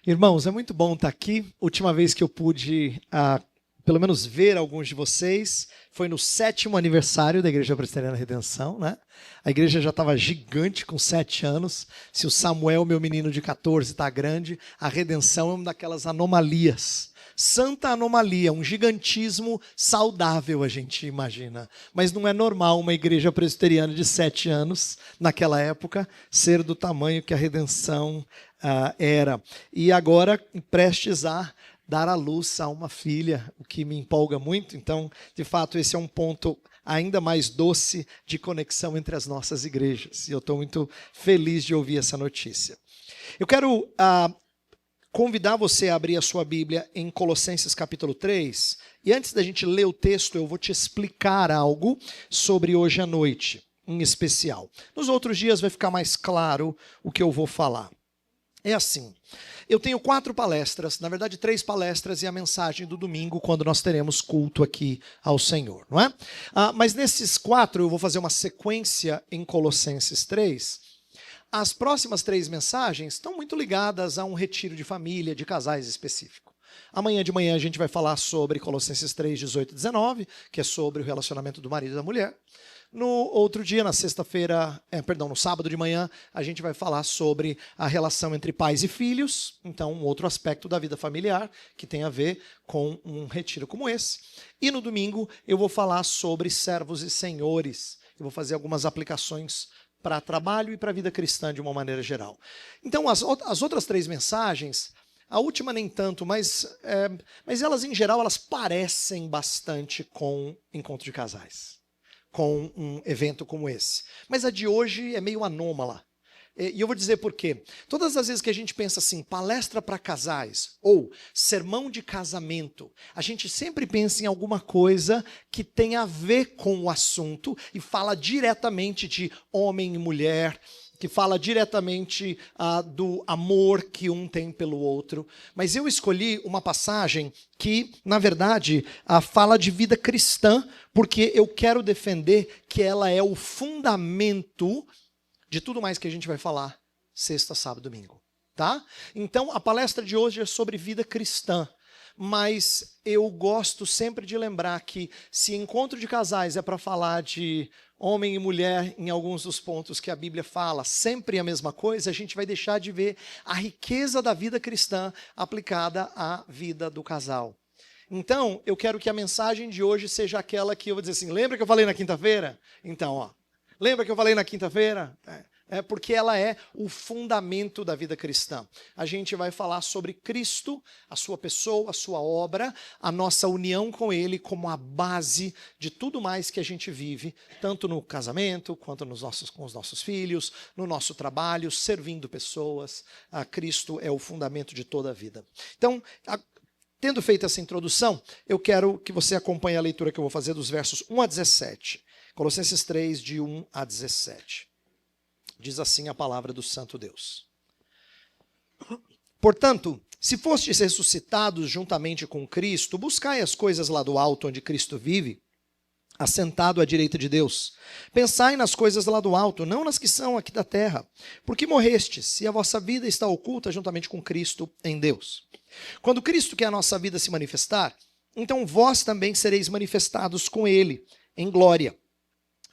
Irmãos, é muito bom estar aqui. Última vez que eu pude, pelo menos ver alguns de vocês, foi no 7º aniversário da Igreja Presbiteriana Redenção, né? A igreja já estava gigante com 7 anos. Se o Samuel, meu menino de 14, está grande, a Redenção é uma daquelas anomalias. Santa anomalia, um gigantismo saudável, a gente imagina. Mas não é normal uma igreja presbiteriana de 7 anos, naquela época, ser do tamanho que a Redenção era. E agora, prestes a dar à luz a uma filha, o que me empolga muito. Então, de fato, esse é um ponto ainda mais doce de conexão entre as nossas igrejas. E eu estou muito feliz de ouvir essa notícia. Eu quero convidar você a abrir a sua Bíblia em Colossenses capítulo 3. E antes da gente ler o texto, eu vou te explicar algo sobre hoje à noite, em especial. Nos outros dias vai ficar mais claro o que eu vou falar. É assim, eu tenho 4 palestras, na verdade 3 palestras e a mensagem do domingo, quando nós teremos culto aqui ao Senhor, não é? Mas nesses 4 eu vou fazer uma sequência em Colossenses 3. As próximas 3 mensagens estão muito ligadas a um retiro de família, de casais específico. Amanhã de manhã a gente vai falar sobre Colossenses 3, 18 e 19, que é sobre o relacionamento do marido e da mulher. No outro dia, na sexta-feira, no sábado de manhã, a gente vai falar sobre a relação entre pais e filhos, então um outro aspecto da vida familiar que tem a ver com um retiro como esse. E no domingo eu vou falar sobre servos e senhores. Eu vou fazer algumas aplicações para trabalho e para a vida cristã de uma maneira geral. Então, as outras 3 mensagens, a última nem tanto, mas elas em geral elas parecem bastante com encontro de casais, com um evento como esse. Mas a de hoje é meio anômala. E eu vou dizer por quê. Todas as vezes que a gente pensa assim, palestra para casais ou sermão de casamento, a gente sempre pensa em alguma coisa que tem a ver com o assunto e fala diretamente de homem e mulher, que fala diretamente do amor que um tem pelo outro. Mas eu escolhi uma passagem que, na verdade, fala de vida cristã, porque eu quero defender que ela é o fundamento de tudo mais que a gente vai falar sexta, sábado e domingo. Tá? Então, a palestra de hoje é sobre vida cristã. Mas eu gosto sempre de lembrar que se encontro de casais é para falar de homem e mulher em alguns dos pontos que a Bíblia fala, sempre a mesma coisa, a gente vai deixar de ver a riqueza da vida cristã aplicada à vida do casal. Então, eu quero que a mensagem de hoje seja aquela que eu vou dizer assim, lembra que eu falei na quinta-feira? Então, lembra que eu falei na quinta-feira? Porque ela é o fundamento da vida cristã. A gente vai falar sobre Cristo, a sua pessoa, a sua obra, a nossa união com Ele como a base de tudo mais que a gente vive, tanto no casamento, quanto com os nossos filhos, no nosso trabalho, servindo pessoas. Cristo é o fundamento de toda a vida. Então, tendo feito essa introdução, eu quero que você acompanhe a leitura que eu vou fazer dos versos 1 a 17. Colossenses 3, de 1 a 17. Diz assim a palavra do Santo Deus. Portanto, se fostes ressuscitados juntamente com Cristo, buscai as coisas lá do alto onde Cristo vive, assentado à direita de Deus. Pensai nas coisas lá do alto, não nas que são aqui da terra, porque morrestes, e a vossa vida está oculta juntamente com Cristo em Deus. Quando Cristo, que é a nossa vida, se manifestar, então vós também sereis manifestados com Ele, em glória.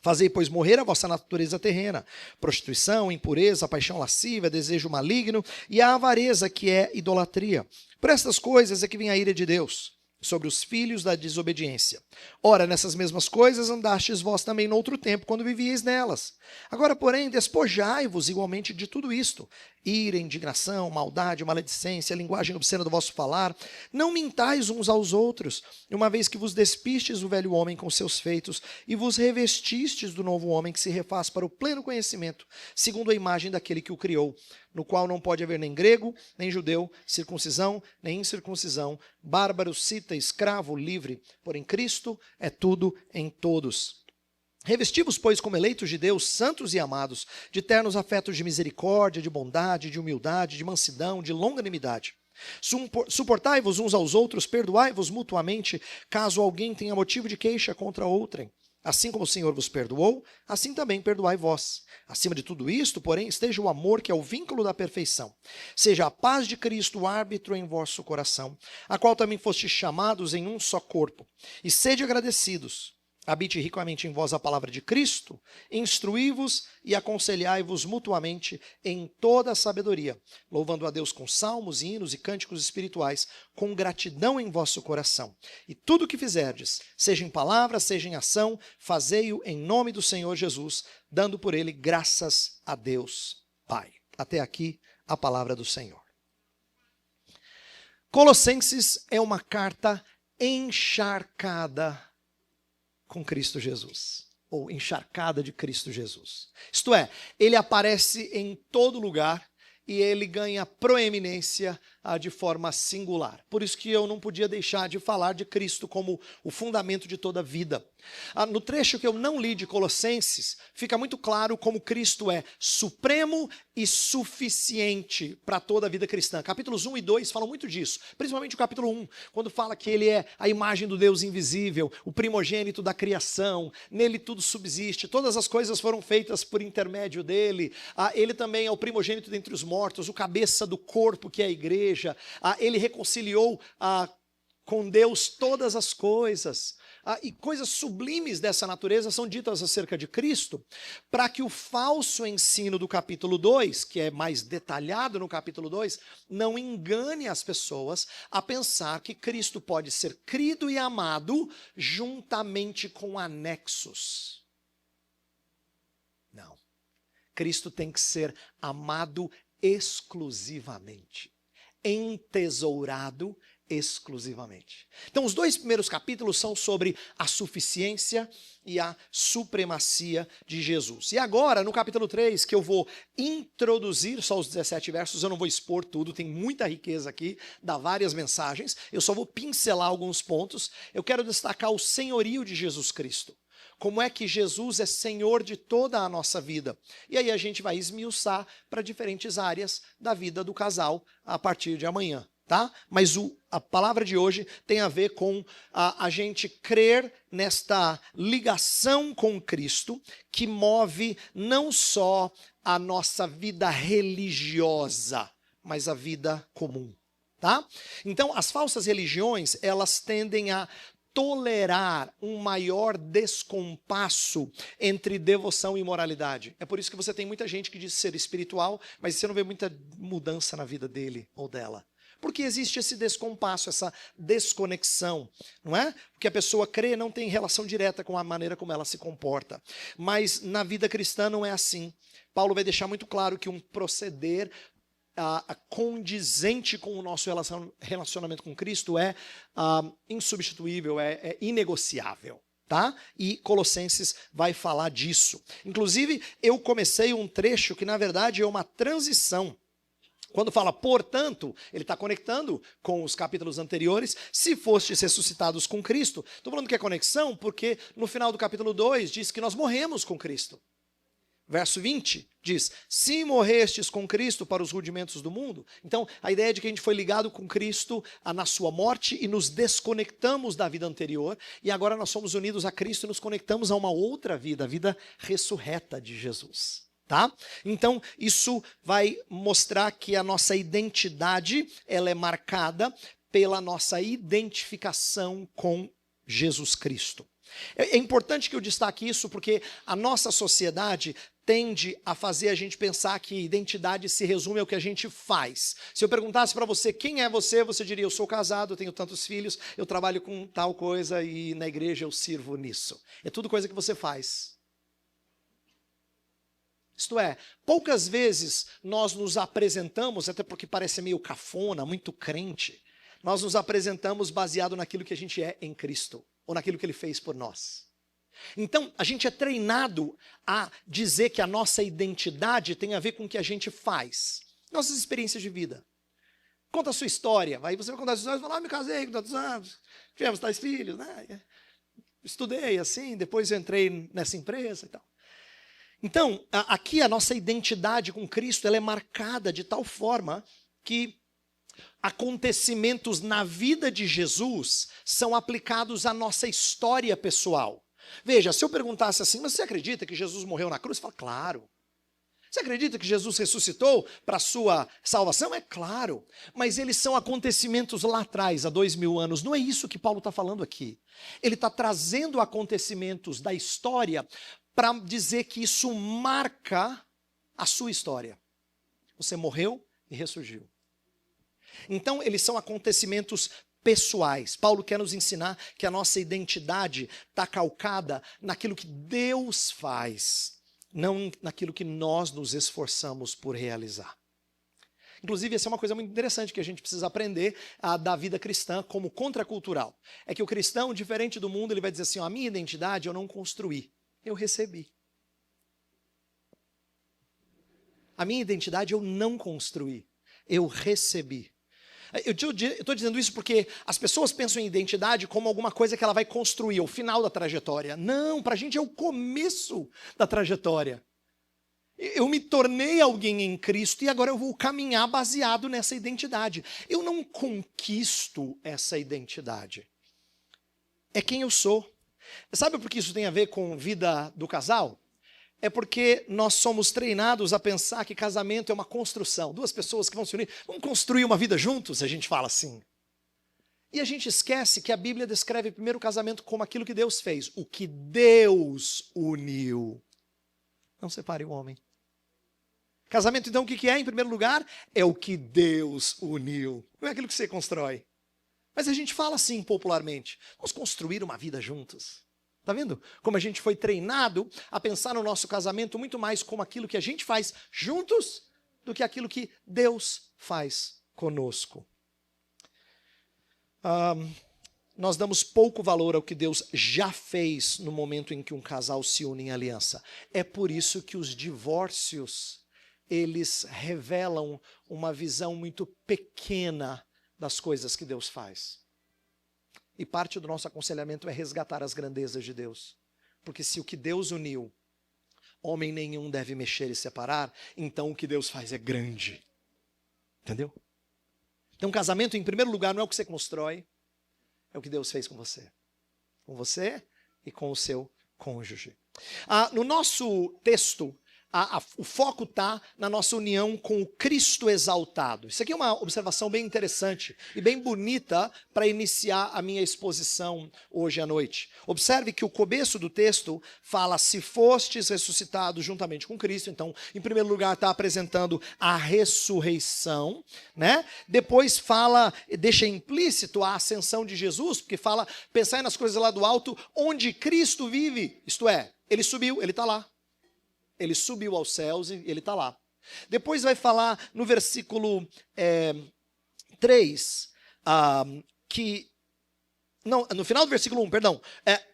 Fazei, pois, morrer a vossa natureza terrena, prostituição, impureza, paixão lascívia, desejo maligno e a avareza, que é idolatria. Por estas coisas é que vem a ira de Deus sobre os filhos da desobediência. Ora, nessas mesmas coisas andastes vós também noutro tempo, quando vivíeis nelas. Agora, porém, despojai-vos igualmente de tudo isto: ira, indignação, maldade, maledicência, linguagem obscena do vosso falar. Não mintais uns aos outros, uma vez que vos despistes o velho homem com seus feitos e vos revestistes do novo homem que se refaz para o pleno conhecimento, segundo a imagem daquele que o criou, no qual não pode haver nem grego, nem judeu, circuncisão, nem incircuncisão, bárbaro, cita, escravo, livre, porém Cristo é tudo em todos. Revesti-vos, pois, como eleitos de Deus, santos e amados, de ternos afetos de misericórdia, de bondade, de humildade, de mansidão, de longanimidade. Suportai-vos uns aos outros, perdoai-vos mutuamente, caso alguém tenha motivo de queixa contra outrem. Assim como o Senhor vos perdoou, assim também perdoai vós. Acima de tudo isto, porém, esteja o amor, que é o vínculo da perfeição. Seja a paz de Cristo o árbitro em vosso coração, a qual também fostes chamados em um só corpo. E sede agradecidos. Habite ricamente em vós a palavra de Cristo, instruí-vos e aconselhai-vos mutuamente em toda a sabedoria, louvando a Deus com salmos, hinos e cânticos espirituais, com gratidão em vosso coração. E tudo o que fizerdes, seja em palavra, seja em ação, fazei-o em nome do Senhor Jesus, dando por ele graças a Deus Pai. Até aqui a palavra do Senhor. Colossenses é uma carta encharcada com Cristo Jesus, ou encharcada de Cristo Jesus. Isto é, ele aparece em todo lugar e ele ganha proeminência de forma singular. Por isso que eu não podia deixar de falar de Cristo como o fundamento de toda a vida. No trecho que eu não li de Colossenses, fica muito claro como Cristo é supremo e suficiente para toda a vida cristã. Capítulos 1 e 2 falam muito disso, principalmente o capítulo 1, quando fala que ele é a imagem do Deus invisível, o primogênito da criação, nele tudo subsiste, todas as coisas foram feitas por intermédio dele, ele também é o primogênito dentre os mortos, o cabeça do corpo que é a igreja, ele reconciliou com Deus todas as coisas. E coisas sublimes dessa natureza são ditas acerca de Cristo, para que o falso ensino do capítulo 2, que é mais detalhado no capítulo 2, não engane as pessoas a pensar que Cristo pode ser crido e amado juntamente com anexos. Não. Cristo tem que ser amado exclusivamente, entesourado exclusivamente. Então, os 2 primeiros capítulos são sobre a suficiência e a supremacia de Jesus. E agora, no capítulo 3, que eu vou introduzir só os 17 versos, eu não vou expor tudo, tem muita riqueza aqui, dá várias mensagens, eu só vou pincelar alguns pontos. Eu quero destacar o senhorio de Jesus Cristo. Como é que Jesus é Senhor de toda a nossa vida. E aí a gente vai esmiuçar para diferentes áreas da vida do casal a partir de amanhã, tá? Mas a palavra de hoje tem a ver com a gente crer nesta ligação com Cristo, que move não só a nossa vida religiosa, mas a vida comum, tá? Então, as falsas religiões, elas tendem a tolerar um maior descompasso entre devoção e moralidade. É por isso que você tem muita gente que diz ser espiritual, mas você não vê muita mudança na vida dele ou dela. Porque existe esse descompasso, essa desconexão, não é? Porque a pessoa crê não tem relação direta com a maneira como ela se comporta. Mas na vida cristã não é assim. Paulo vai deixar muito claro que um proceder condizente com o nosso relacionamento com Cristo é insubstituível, é inegociável. Tá? E Colossenses vai falar disso. Inclusive, eu comecei um trecho que, na verdade, é uma transição. Quando fala, portanto, ele está conectando com os capítulos anteriores, se fostes ressuscitados com Cristo. Estou falando que é conexão porque no final do capítulo 2 diz que nós morremos com Cristo. Verso 20 diz, se morrestes com Cristo para os rudimentos do mundo. Então, a ideia é de que a gente foi ligado com Cristo na sua morte e nos desconectamos da vida anterior. E agora nós somos unidos a Cristo e nos conectamos a uma outra vida, a vida ressurreta de Jesus. Tá? Então, isso vai mostrar que a nossa identidade ela é marcada pela nossa identificação com Jesus Cristo. É importante que eu destaque isso porque a nossa sociedade tende a fazer a gente pensar que identidade se resume ao que a gente faz. Se eu perguntasse para você quem é você, você diria, eu sou casado, eu tenho tantos filhos, eu trabalho com tal coisa e na igreja eu sirvo nisso. É tudo coisa que você faz. Isto é, poucas vezes nós nos apresentamos, até porque parece meio cafona, muito crente, nós nos apresentamos baseado naquilo que a gente é em Cristo, ou naquilo que Ele fez por nós. Então, a gente é treinado a dizer que a nossa identidade tem a ver com o que a gente faz. Nossas experiências de vida. Conta a sua história. Aí você vai contar a sua história e falar, me casei com tantos anos, tivemos tais filhos, né? Estudei assim, depois eu entrei nessa empresa e tal. Então, aqui a nossa identidade com Cristo ela é marcada de tal forma que acontecimentos na vida de Jesus são aplicados à nossa história pessoal. Veja, se eu perguntasse assim, mas você acredita que Jesus morreu na cruz? Você fala, claro. Você acredita que Jesus ressuscitou para a sua salvação? É claro. Mas eles são acontecimentos lá atrás, há 2000 anos. Não é isso que Paulo está falando aqui. Ele está trazendo acontecimentos da história para dizer que isso marca a sua história. Você morreu e ressurgiu. Então, eles são acontecimentos pessoais. Paulo quer nos ensinar que a nossa identidade está calcada naquilo que Deus faz, não naquilo que nós nos esforçamos por realizar. Inclusive, essa é uma coisa muito interessante que a gente precisa aprender da vida cristã como contracultural. É que o cristão, diferente do mundo, ele vai dizer assim, a minha identidade eu não construí, eu recebi. A minha identidade eu não construí, eu recebi. Eu estou dizendo isso porque as pessoas pensam em identidade como alguma coisa que ela vai construir, o final da trajetória. Não, para a gente é o começo da trajetória. Eu me tornei alguém em Cristo e agora eu vou caminhar baseado nessa identidade. Eu não conquisto essa identidade. É quem eu sou. Sabe por que isso tem a ver com vida do casal? É porque nós somos treinados a pensar que casamento é uma construção. Duas pessoas que vão se unir, vão construir uma vida juntos, a gente fala assim. E a gente esquece que a Bíblia descreve primeiro o casamento como aquilo que Deus fez, o que Deus uniu. Não separe o homem. Casamento, então, o que é, em primeiro lugar? É o que Deus uniu. Não é aquilo que você constrói. Mas a gente fala assim popularmente, vamos construir uma vida juntos. Está vendo? Como a gente foi treinado a pensar no nosso casamento muito mais como aquilo que a gente faz juntos do que aquilo que Deus faz conosco. Nós damos pouco valor ao que Deus já fez no momento em que um casal se une em aliança. É por isso que os divórcios, eles revelam uma visão muito pequena das coisas que Deus faz. E parte do nosso aconselhamento é resgatar as grandezas de Deus. Porque se o que Deus uniu, homem nenhum deve mexer e separar, então o que Deus faz é grande. Entendeu? Então, casamento, em primeiro lugar, não é o que você constrói, é o que Deus fez com você. Com você e com o seu cônjuge. No nosso texto, o foco está na nossa união com o Cristo exaltado. Isso aqui é uma observação bem interessante e bem bonita para iniciar a minha exposição hoje à noite. Observe que o começo do texto fala, se fostes ressuscitados juntamente com Cristo. Então, em primeiro lugar, está apresentando a ressurreição, né? Depois fala, deixa implícito a ascensão de Jesus, porque fala, pensai nas coisas lá do alto, onde Cristo vive. Isto é, ele subiu, ele está lá. Ele subiu aos céus e ele está lá. Depois vai falar no versículo 3, no final do versículo 1, perdão,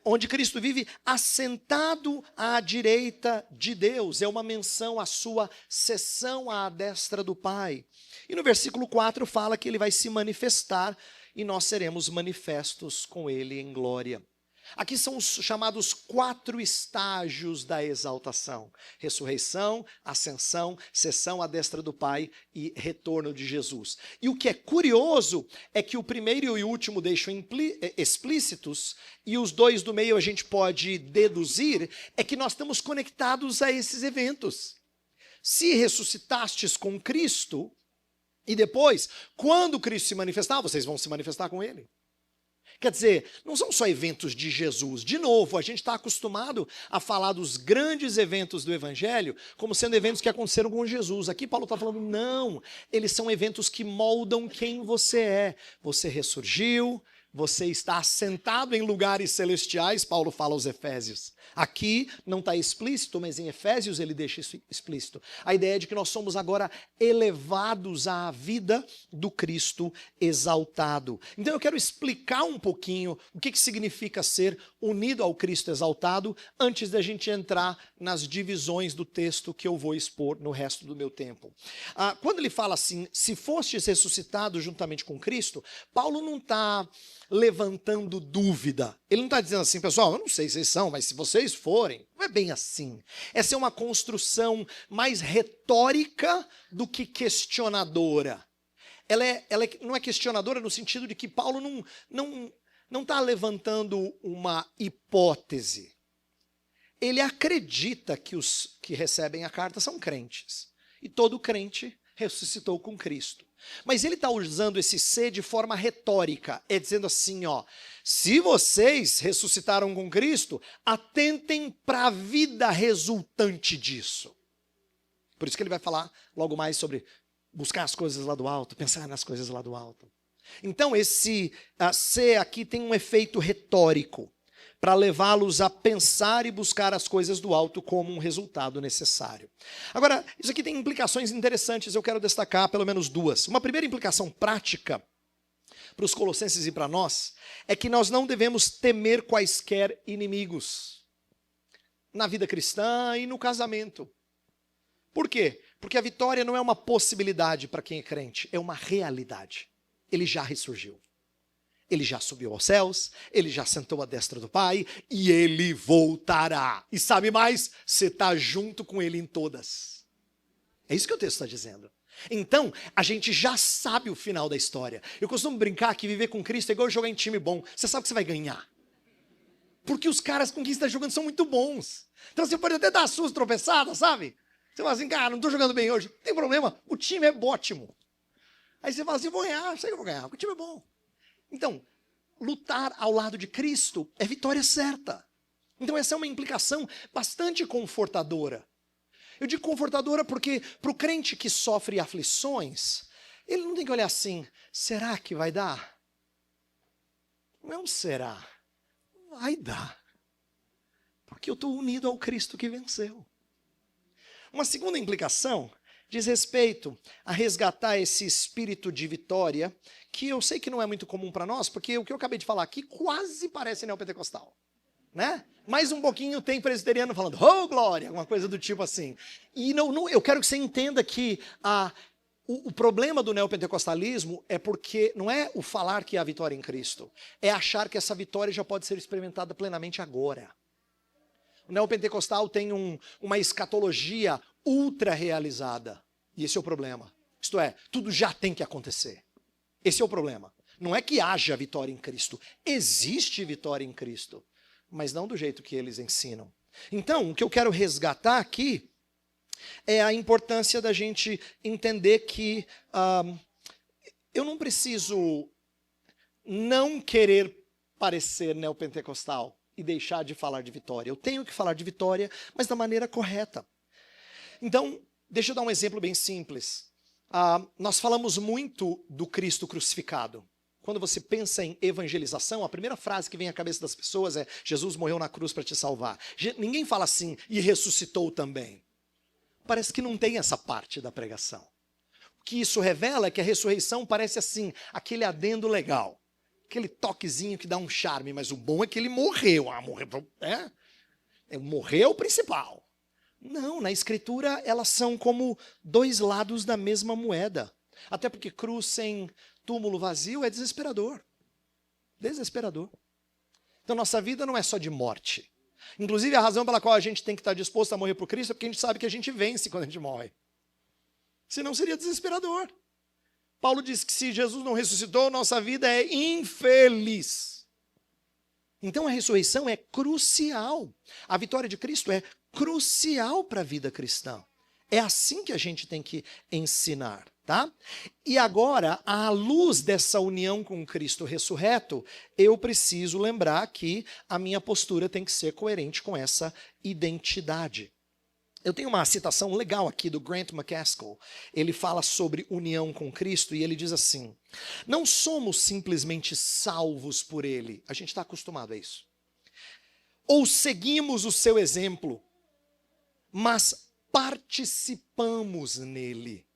onde Cristo vive assentado à direita de Deus. É uma menção à sua sessão à destra do Pai. E no versículo 4 fala que ele vai se manifestar e nós seremos manifestos com ele em glória. Aqui são os chamados 4 estágios da exaltação: ressurreição, ascensão, sessão à destra do Pai e retorno de Jesus. E o que é curioso é que o primeiro e o último deixam explícitos, e os dois do meio a gente pode deduzir, é que nós estamos conectados a esses eventos. Se ressuscitastes com Cristo, e depois, quando Cristo se manifestar, vocês vão se manifestar com Ele. Quer dizer, não são só eventos de Jesus. De novo, a gente está acostumado a falar dos grandes eventos do Evangelho como sendo eventos que aconteceram com Jesus. Aqui Paulo está falando, não, eles são eventos que moldam quem você é. Você ressurgiu, você está assentado em lugares celestiais, Paulo fala aos Efésios. Aqui não está explícito, mas em Efésios ele deixa isso explícito. A ideia é de que nós somos agora elevados à vida do Cristo exaltado. Então eu quero explicar um pouquinho o que significa ser unido ao Cristo exaltado antes da gente entrar nas divisões do texto que eu vou expor no resto do meu tempo. Quando ele fala assim, se fostes ressuscitados juntamente com Cristo, Paulo não está levantando dúvida. Ele não está dizendo assim, pessoal, eu não sei se vocês são, mas se vocês forem, não é bem assim. Essa é uma construção mais retórica do que questionadora. Ela não é questionadora no sentido de que Paulo não está levantando uma hipótese. ele acredita que os que recebem a carta são crentes. E todo crente ressuscitou com Cristo. Mas ele está usando esse se de forma retórica, dizendo assim, ó, se vocês ressuscitaram com Cristo, atentem para a vida resultante disso. Por isso que ele vai falar logo mais sobre buscar as coisas lá do alto, pensar nas coisas lá do alto. Então esse se aqui tem um efeito retórico, para levá-los a pensar e buscar as coisas do alto como um resultado necessário. Agora, isso aqui tem implicações interessantes, eu quero destacar pelo menos duas. Uma primeira implicação prática para os colossenses e para nós é que nós não devemos temer quaisquer inimigos na vida cristã e no casamento. Por quê? Porque a vitória não é uma possibilidade para quem é crente, é uma realidade. Ele já ressurgiu. Ele já subiu aos céus, ele já sentou à destra do Pai e ele voltará. E sabe mais? Você está junto com ele em todas. É isso que o texto está dizendo. Então, a gente já sabe o final da história. Eu costumo brincar que viver com Cristo é igual jogar em time bom. Você sabe que você vai ganhar. Porque os caras com quem você está jogando são muito bons. Então você pode até dar as suas tropeçadas, sabe? Você fala assim, cara, não estou jogando bem hoje. Não tem problema, o time é ótimo. Aí você fala assim, eu vou ganhar, sei que eu vou ganhar, porque o time é bom. Então, lutar ao lado de Cristo é vitória certa. Então essa é uma implicação bastante confortadora. Eu digo confortadora porque para o crente que sofre aflições, ele não tem que olhar assim, será que vai dar? Não será. Vai dar. Porque eu estou unido ao Cristo que venceu. Uma segunda implicação diz respeito a resgatar esse espírito de vitória, que eu sei que não é muito comum para nós, porque o que eu acabei de falar aqui quase parece neopentecostal, né? Mais um pouquinho tem presbiteriano falando, oh glória, alguma coisa do tipo assim. E eu quero que você entenda que o problema do neopentecostalismo é porque não é o falar que há vitória em Cristo, é achar que essa vitória já pode ser experimentada plenamente agora. O neopentecostal tem uma escatologia ultra realizada. E esse é o problema. Isto é, tudo já tem que acontecer. Esse é o problema. Não é que haja vitória em Cristo. Existe vitória em Cristo. Mas não do jeito que eles ensinam. Então, o que eu quero resgatar aqui é a importância da gente entender que eu não preciso não querer parecer neopentecostal e deixar de falar de vitória. Eu tenho que falar de vitória, mas da maneira correta. Então, deixa eu dar um exemplo bem simples. Nós falamos muito do Cristo crucificado. Quando você pensa em evangelização, a primeira frase que vem à cabeça das pessoas é Jesus morreu na cruz para te salvar. Ninguém fala assim, e ressuscitou também. Parece que não tem essa parte da pregação. O que isso revela é que a ressurreição parece assim, aquele adendo legal. Aquele toquezinho que dá um charme, mas o bom é que ele morreu. Morrer é o principal. Não, na Escritura elas são como dois lados da mesma moeda. Até porque cruz sem túmulo vazio é desesperador. Desesperador. Então nossa vida não é só de morte. Inclusive a razão pela qual a gente tem que estar disposto a morrer por Cristo é porque a gente sabe que a gente vence quando a gente morre. Senão seria desesperador. Paulo diz que se Jesus não ressuscitou, nossa vida é infeliz. Então a ressurreição é crucial. A vitória de Cristo é crucial para a vida cristã. É assim que a gente tem que ensinar, tá? E agora, à luz dessa união com Cristo ressurreto, eu preciso lembrar que a minha postura tem que ser coerente com essa identidade. Eu tenho uma citação legal aqui do Grant McCaskill. Ele fala sobre união com Cristo e ele diz assim, não somos simplesmente salvos por ele. A gente está acostumado a isso. Ou seguimos o seu exemplo, mas participamos nele.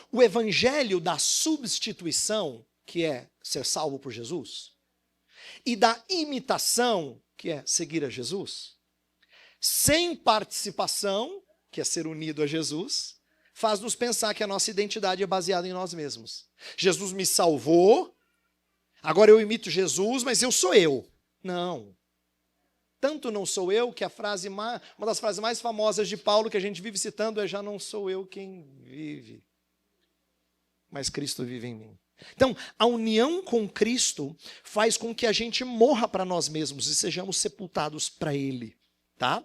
O evangelho da substituição, que é ser salvo por Jesus, e da imitação, que é seguir a Jesus, sem participação, que é ser unido a Jesus, faz-nos pensar que a nossa identidade é baseada em nós mesmos. Jesus me salvou, agora eu imito Jesus, mas eu sou eu. Não. Tanto não sou eu que uma das frases mais famosas de Paulo que a gente vive citando é já não sou eu quem vive, mas Cristo vive em mim. Então, a união com Cristo faz com que a gente morra para nós mesmos e sejamos sepultados para Ele. Tá?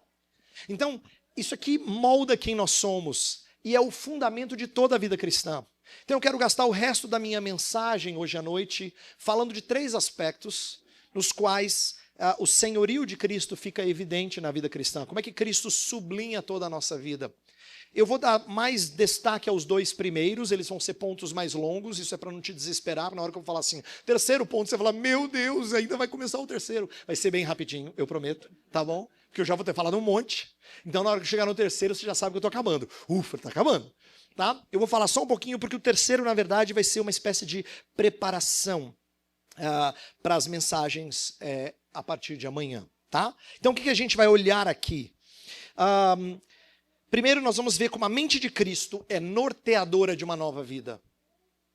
Então, isso aqui molda quem nós somos e é o fundamento de toda a vida cristã. Então eu quero gastar o resto da minha mensagem hoje à noite falando de 3 aspectos nos quais o senhorio de Cristo fica evidente na vida cristã. Como é que Cristo sublinha toda a nossa vida? Eu vou dar mais destaque aos 2 primeiros, eles vão ser pontos mais longos, isso é para não te desesperar, na hora que eu falar assim, terceiro ponto, você fala, meu Deus, ainda vai começar o terceiro. Vai ser bem rapidinho, eu prometo, tá bom? Porque eu já vou ter falado um monte, então na hora que chegar no terceiro, você já sabe que eu estou acabando. Ufa, está acabando. Tá? Eu vou falar só um pouquinho, porque o terceiro, na verdade, vai ser uma espécie de preparação para as mensagens a partir de amanhã. Tá? Então, o que a gente vai olhar aqui? Primeiro, nós vamos ver como a mente de Cristo é norteadora de uma nova vida.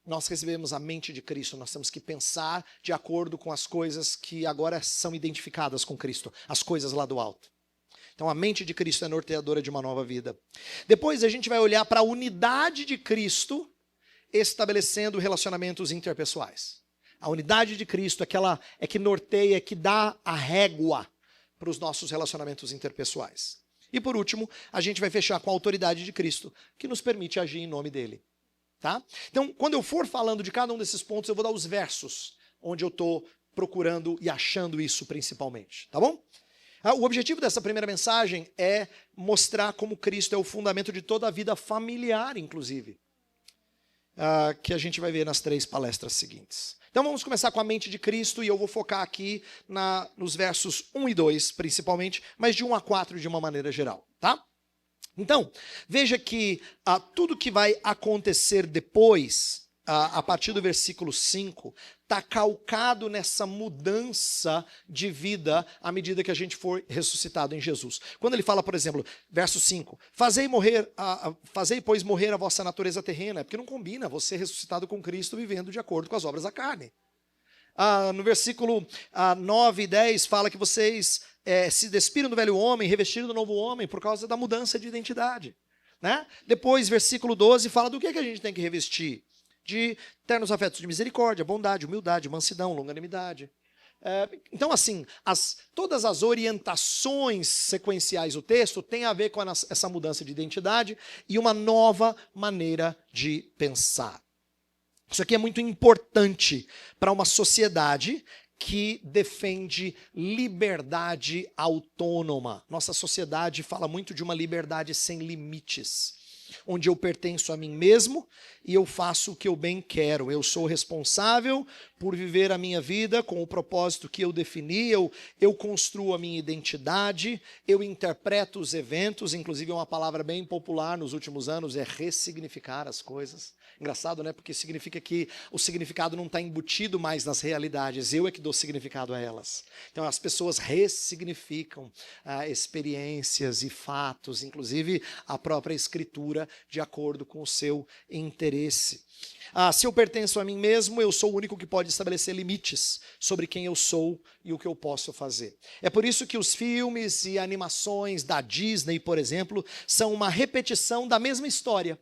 Nós recebemos a mente de Cristo, nós temos que pensar de acordo com as coisas que agora são identificadas com Cristo, as coisas lá do alto. Então, a mente de Cristo é norteadora de uma nova vida. Depois, a gente vai olhar para a unidade de Cristo estabelecendo relacionamentos interpessoais. A unidade de Cristo é que norteia, é que dá a régua para os nossos relacionamentos interpessoais. E por último, a gente vai fechar com a autoridade de Cristo, que nos permite agir em nome dele. Tá? Então, quando eu for falando de cada um desses pontos, eu vou dar os versos onde eu estou procurando e achando isso principalmente. Tá bom? O objetivo dessa primeira mensagem é mostrar como Cristo é o fundamento de toda a vida familiar, inclusive, que a gente vai ver nas 3 palestras seguintes. Então vamos começar com a mente de Cristo e eu vou focar aqui nos versos 1 e 2, principalmente, mas de 1 a 4 de uma maneira geral. Tá? Então, veja que tudo que vai acontecer depois, a partir do versículo 5, está calcado nessa mudança de vida à medida que a gente for ressuscitado em Jesus. Quando ele fala, por exemplo, verso 5, fazei, pois, morrer a vossa natureza terrena, porque não combina você ressuscitado com Cristo vivendo de acordo com as obras da carne. No versículo 9 e 10 fala que vocês se despiram do velho homem, revestiram do novo homem por causa da mudança de identidade. Né? Depois, versículo 12 fala do que a gente tem que revestir. De ternos afetos de misericórdia, bondade, humildade, mansidão, longanimidade. Então, assim, todas as orientações sequenciais do texto têm a ver com essa mudança de identidade e uma nova maneira de pensar. Isso aqui é muito importante para uma sociedade que defende liberdade autônoma. Nossa sociedade fala muito de uma liberdade sem limites, onde eu pertenço a mim mesmo e eu faço o que eu bem quero. Eu sou responsável por viver a minha vida com o propósito que eu defini, eu construo a minha identidade, eu interpreto os eventos, inclusive uma palavra bem popular nos últimos anos é ressignificar as coisas. Engraçado, né? Porque significa que o significado não está embutido mais nas realidades, eu é que dou significado a elas. Então as pessoas ressignificam experiências e fatos, inclusive a própria escritura, de acordo com o seu interesse. Se eu pertenço a mim mesmo, eu sou o único que pode estabelecer limites sobre quem eu sou e o que eu posso fazer. É por isso que os filmes e animações da Disney, por exemplo, são uma repetição da mesma história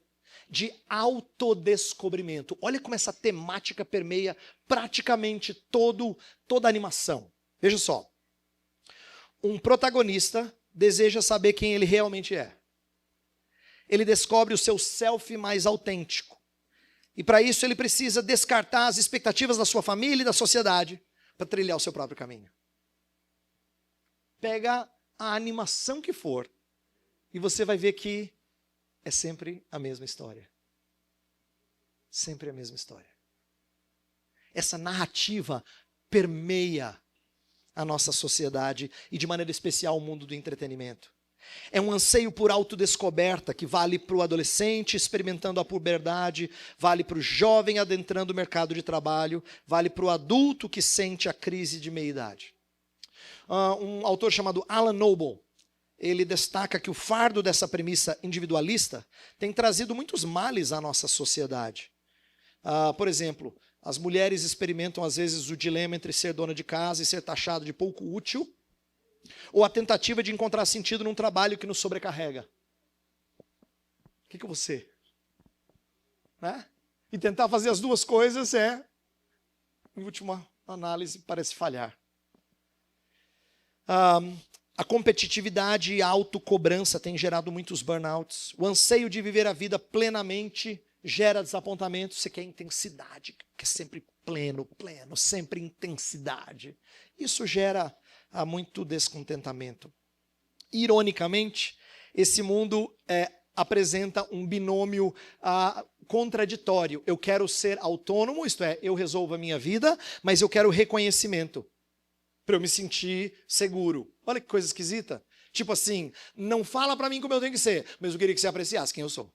de autodescobrimento. Olha como essa temática permeia praticamente toda a animação. Veja só. Um protagonista deseja saber quem ele realmente é. Ele descobre o seu self mais autêntico. E para isso ele precisa descartar as expectativas da sua família e da sociedade para trilhar o seu próprio caminho. Pega a animação que for e você vai ver que é sempre a mesma história. Sempre a mesma história. Essa narrativa permeia a nossa sociedade e, de maneira especial, o mundo do entretenimento. É um anseio por autodescoberta que vale para o adolescente experimentando a puberdade, vale para o jovem adentrando o mercado de trabalho, vale para o adulto que sente a crise de meia-idade. Um autor chamado Alan Noble, ele destaca que o fardo dessa premissa individualista tem trazido muitos males à nossa sociedade. Por exemplo, as mulheres experimentam às vezes o dilema entre ser dona de casa e ser taxado de pouco útil, ou a tentativa de encontrar sentido num trabalho que nos sobrecarrega. O que você? Né? E tentar fazer as duas coisas em última análise, parece falhar. A competitividade e a autocobrança têm gerado muitos burnouts. O anseio de viver a vida plenamente gera desapontamento. Você quer intensidade, quer sempre pleno, sempre intensidade. Isso gera muito descontentamento. Ironicamente, esse mundo apresenta um binômio contraditório. Eu quero ser autônomo, isto é, eu resolvo a minha vida, mas eu quero reconhecimento para eu me sentir seguro. Olha que coisa esquisita. Tipo assim, não fala para mim como eu tenho que ser, mas eu queria que você apreciasse quem eu sou.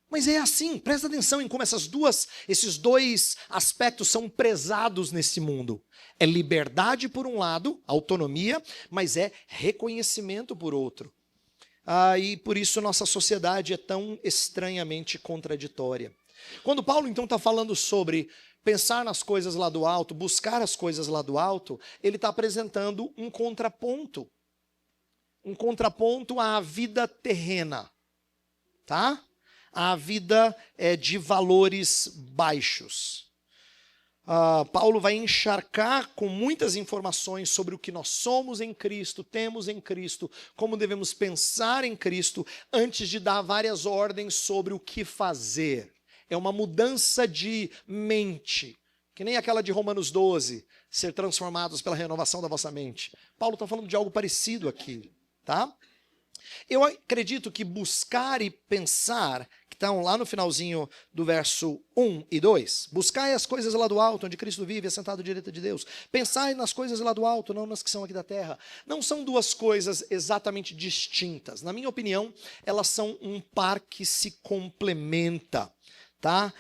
Mas é assim, presta atenção em como esses dois aspectos são prezados nesse mundo. É liberdade por um lado, autonomia, mas é reconhecimento por outro. E por isso nossa sociedade é tão estranhamente contraditória. Quando Paulo então está falando sobre pensar nas coisas lá do alto, buscar as coisas lá do alto, ele está apresentando um contraponto à vida terrena, tá? A vida de valores baixos. Paulo vai encharcar com muitas informações sobre o que nós somos em Cristo, temos em Cristo, como devemos pensar em Cristo, antes de dar várias ordens sobre o que fazer. É uma mudança de mente, que nem aquela de Romanos 12, ser transformados pela renovação da vossa mente. Paulo está falando de algo parecido aqui, tá? Eu acredito que buscar e pensar, que estão lá no finalzinho do verso 1 e 2, buscai as coisas lá do alto, onde Cristo vive, assentado à direita de Deus. Pensai nas coisas lá do alto, não nas que são aqui da terra. Não são duas coisas exatamente distintas. Na minha opinião, elas são um par que se complementa. Tá?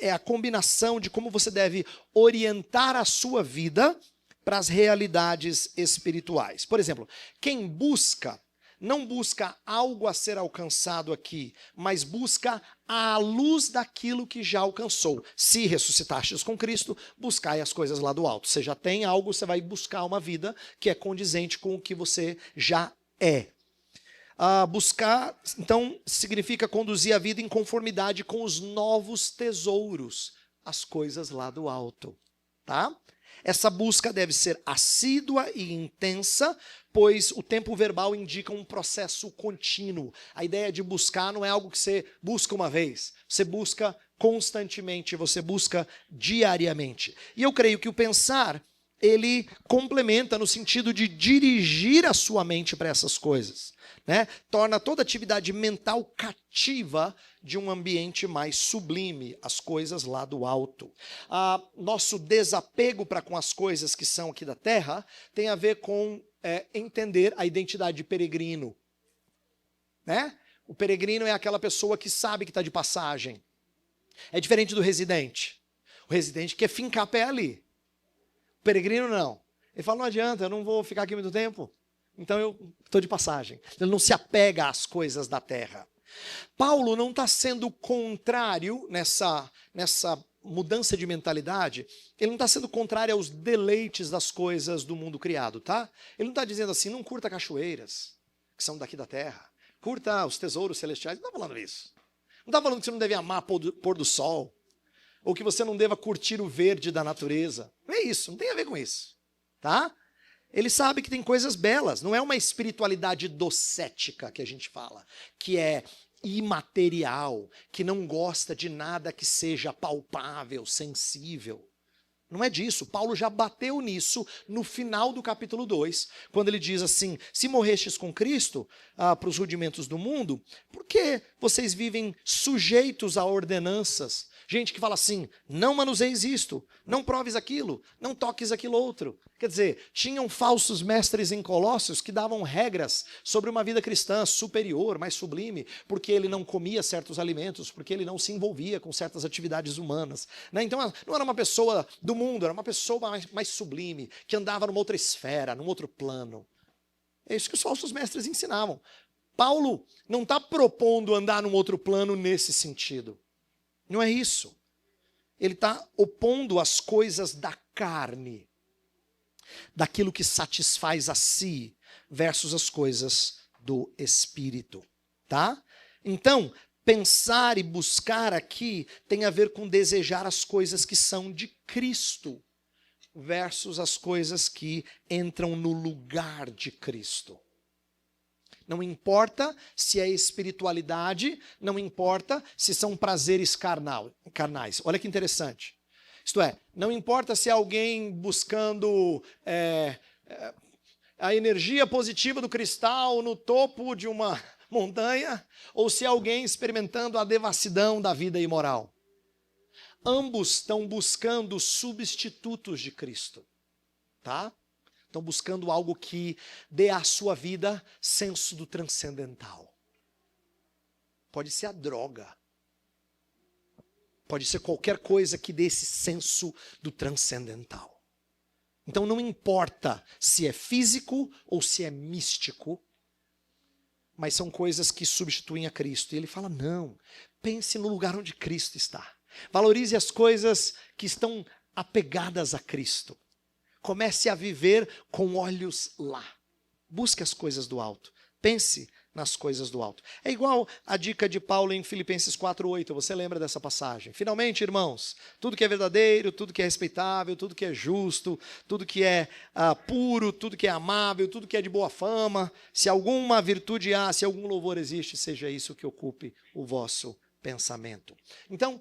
É a combinação de como você deve orientar a sua vida para as realidades espirituais. Por exemplo, quem busca, não busca algo a ser alcançado aqui, mas busca a luz daquilo que já alcançou. Se ressuscitastes com Cristo, buscai as coisas lá do alto. Você já tem algo, você vai buscar uma vida que é condizente com o que você já é. Buscar, então, significa conduzir a vida em conformidade com os novos tesouros, as coisas lá do alto, tá? Essa busca deve ser assídua e intensa, pois o tempo verbal indica um processo contínuo. A ideia de buscar não é algo que você busca uma vez, você busca constantemente, você busca diariamente. E eu creio que o pensar, ele complementa no sentido de dirigir a sua mente para essas coisas. Né? Torna toda atividade mental cativa de um ambiente mais sublime, as coisas lá do alto. Nosso desapego para com as coisas que são aqui da terra tem a ver com entender a identidade de peregrino. Né? O peregrino é aquela pessoa que sabe que está de passagem. É diferente do residente. O residente quer fincar pé ali. O peregrino não. Ele fala, não adianta, eu não vou ficar aqui muito tempo. Então eu estou de passagem. Ele não se apega às coisas da terra. Paulo não está sendo contrário nessa mudança de mentalidade. Ele não está sendo contrário aos deleites das coisas do mundo criado, tá? Ele não está dizendo assim, não curta cachoeiras, que são daqui da terra. Curta os tesouros celestiais. Não está falando isso. Não está falando que você não deve amar pôr do sol. Ou que você não deva curtir o verde da natureza. Não é isso, não tem a ver com isso. Tá? Ele sabe que tem coisas belas, não é uma espiritualidade docética que a gente fala, que é imaterial, que não gosta de nada que seja palpável, sensível. Não é disso, Paulo já bateu nisso no final do capítulo 2, quando ele diz assim, se morrestes com Cristo para os rudimentos do mundo, por que vocês vivem sujeitos a ordenanças? Gente que fala assim, não manuseis isto, não proves aquilo, não toques aquilo outro. Quer dizer, tinham falsos mestres em Colossos que davam regras sobre uma vida cristã superior, mais sublime, porque ele não comia certos alimentos, porque ele não se envolvia com certas atividades humanas. Né? Então, não era uma pessoa do mundo, era uma pessoa mais sublime, que andava numa outra esfera, num outro plano. É isso que os falsos mestres ensinavam. Paulo não está propondo andar num outro plano nesse sentido. Não é isso. Ele está opondo as coisas da carne, daquilo que satisfaz a si, versus as coisas do Espírito. Tá? Então, pensar e buscar aqui tem a ver com desejar as coisas que são de Cristo. versus as coisas que entram no lugar de Cristo. Não importa se é espiritualidade, não importa se são prazeres carnais. Olha que interessante. Isto é, não importa se é alguém buscando a energia positiva do cristal no topo de uma montanha, ou se é alguém experimentando a devassidão da vida imoral. Ambos estão buscando substitutos de Cristo, tá? Estão buscando algo que dê à sua vida senso do transcendental. Pode ser a droga. Pode ser qualquer coisa que dê esse senso do transcendental. Então não importa se é físico ou se é místico, mas são coisas que substituem a Cristo. E ele fala, não, pense no lugar onde Cristo está. Valorize as coisas que estão apegadas a Cristo. Comece a viver com olhos lá. Busque as coisas do alto. Pense nas coisas do alto. É igual a dica de Paulo em Filipenses 4:8. Você lembra dessa passagem? Finalmente, irmãos, tudo que é verdadeiro, tudo que é respeitável, tudo que é justo, tudo que é puro, tudo que é amável, tudo que é de boa fama, se alguma virtude há, se algum louvor existe, seja isso que ocupe o vosso pensamento. Então,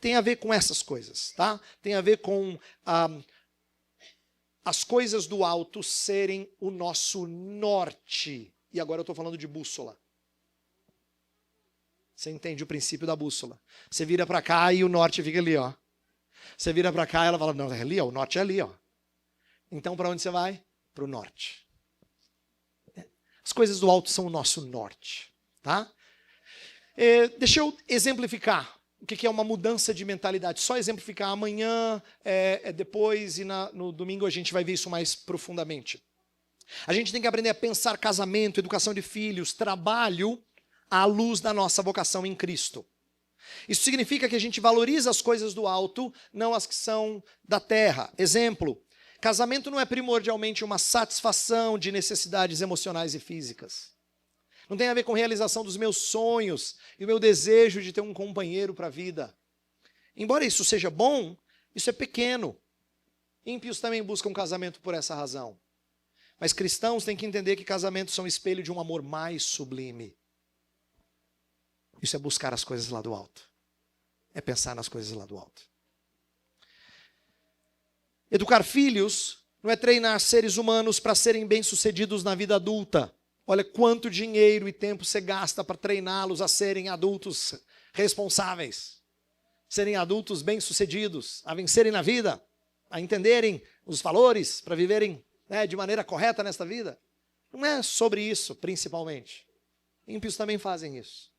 tem a ver com essas coisas, tá? Tem a ver com as coisas do alto serem o nosso norte. E agora eu estou falando de bússola. Você entende o princípio da bússola. Você vira para cá e o norte fica ali, ó. Você vira para cá e ela fala, não, é ali, ó, o norte é ali, ó. Então, para onde você vai? Para o norte. As coisas do alto são o nosso norte, tá? Deixa eu exemplificar o que é uma mudança de mentalidade. Só exemplificar amanhã, depois e no domingo a gente vai ver isso mais profundamente. A gente tem que aprender a pensar casamento, educação de filhos, trabalho à luz da nossa vocação em Cristo. Isso significa que a gente valoriza as coisas do alto, não as que são da terra. Exemplo, casamento não é primordialmente uma satisfação de necessidades emocionais e físicas. Não tem a ver com realização dos meus sonhos e o meu desejo de ter um companheiro para a vida. Embora isso seja bom, isso é pequeno. Ímpios também buscam casamento por essa razão. Mas cristãos têm que entender que casamentos são espelho de um amor mais sublime. Isso é buscar as coisas lá do alto. É pensar nas coisas lá do alto. Educar filhos não é treinar seres humanos para serem bem-sucedidos na vida adulta. Olha quanto dinheiro e tempo você gasta para treiná-los a serem adultos responsáveis, serem adultos bem-sucedidos, a vencerem na vida, a entenderem os valores, para viverem de maneira correta nesta vida. Não é sobre isso, principalmente. Ímpios também fazem isso.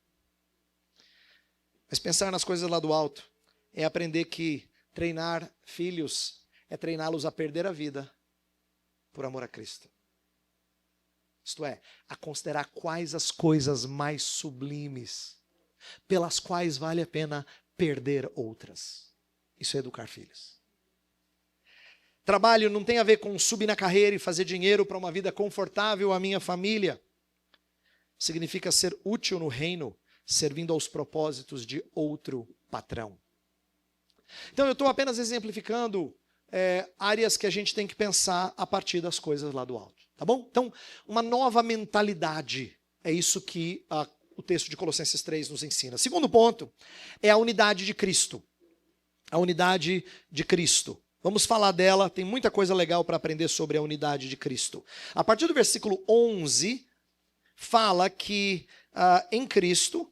Mas pensar nas coisas lá do alto é aprender que treinar filhos é treiná-los a perder a vida por amor a Cristo. Isto é, a considerar quais as coisas mais sublimes, pelas quais vale a pena perder outras. Isso é educar filhos. Trabalho não tem a ver com subir na carreira e fazer dinheiro para uma vida confortável à minha família. Significa ser útil no reino, servindo aos propósitos de outro patrão. Então eu estou apenas exemplificando áreas que a gente tem que pensar a partir das coisas lá do alto. Tá bom? Então, uma nova mentalidade. É isso que o texto de Colossenses 3 nos ensina. Segundo ponto é a unidade de Cristo. A unidade de Cristo. Vamos falar dela, tem muita coisa legal para aprender sobre a unidade de Cristo. A partir do versículo 11, fala que em Cristo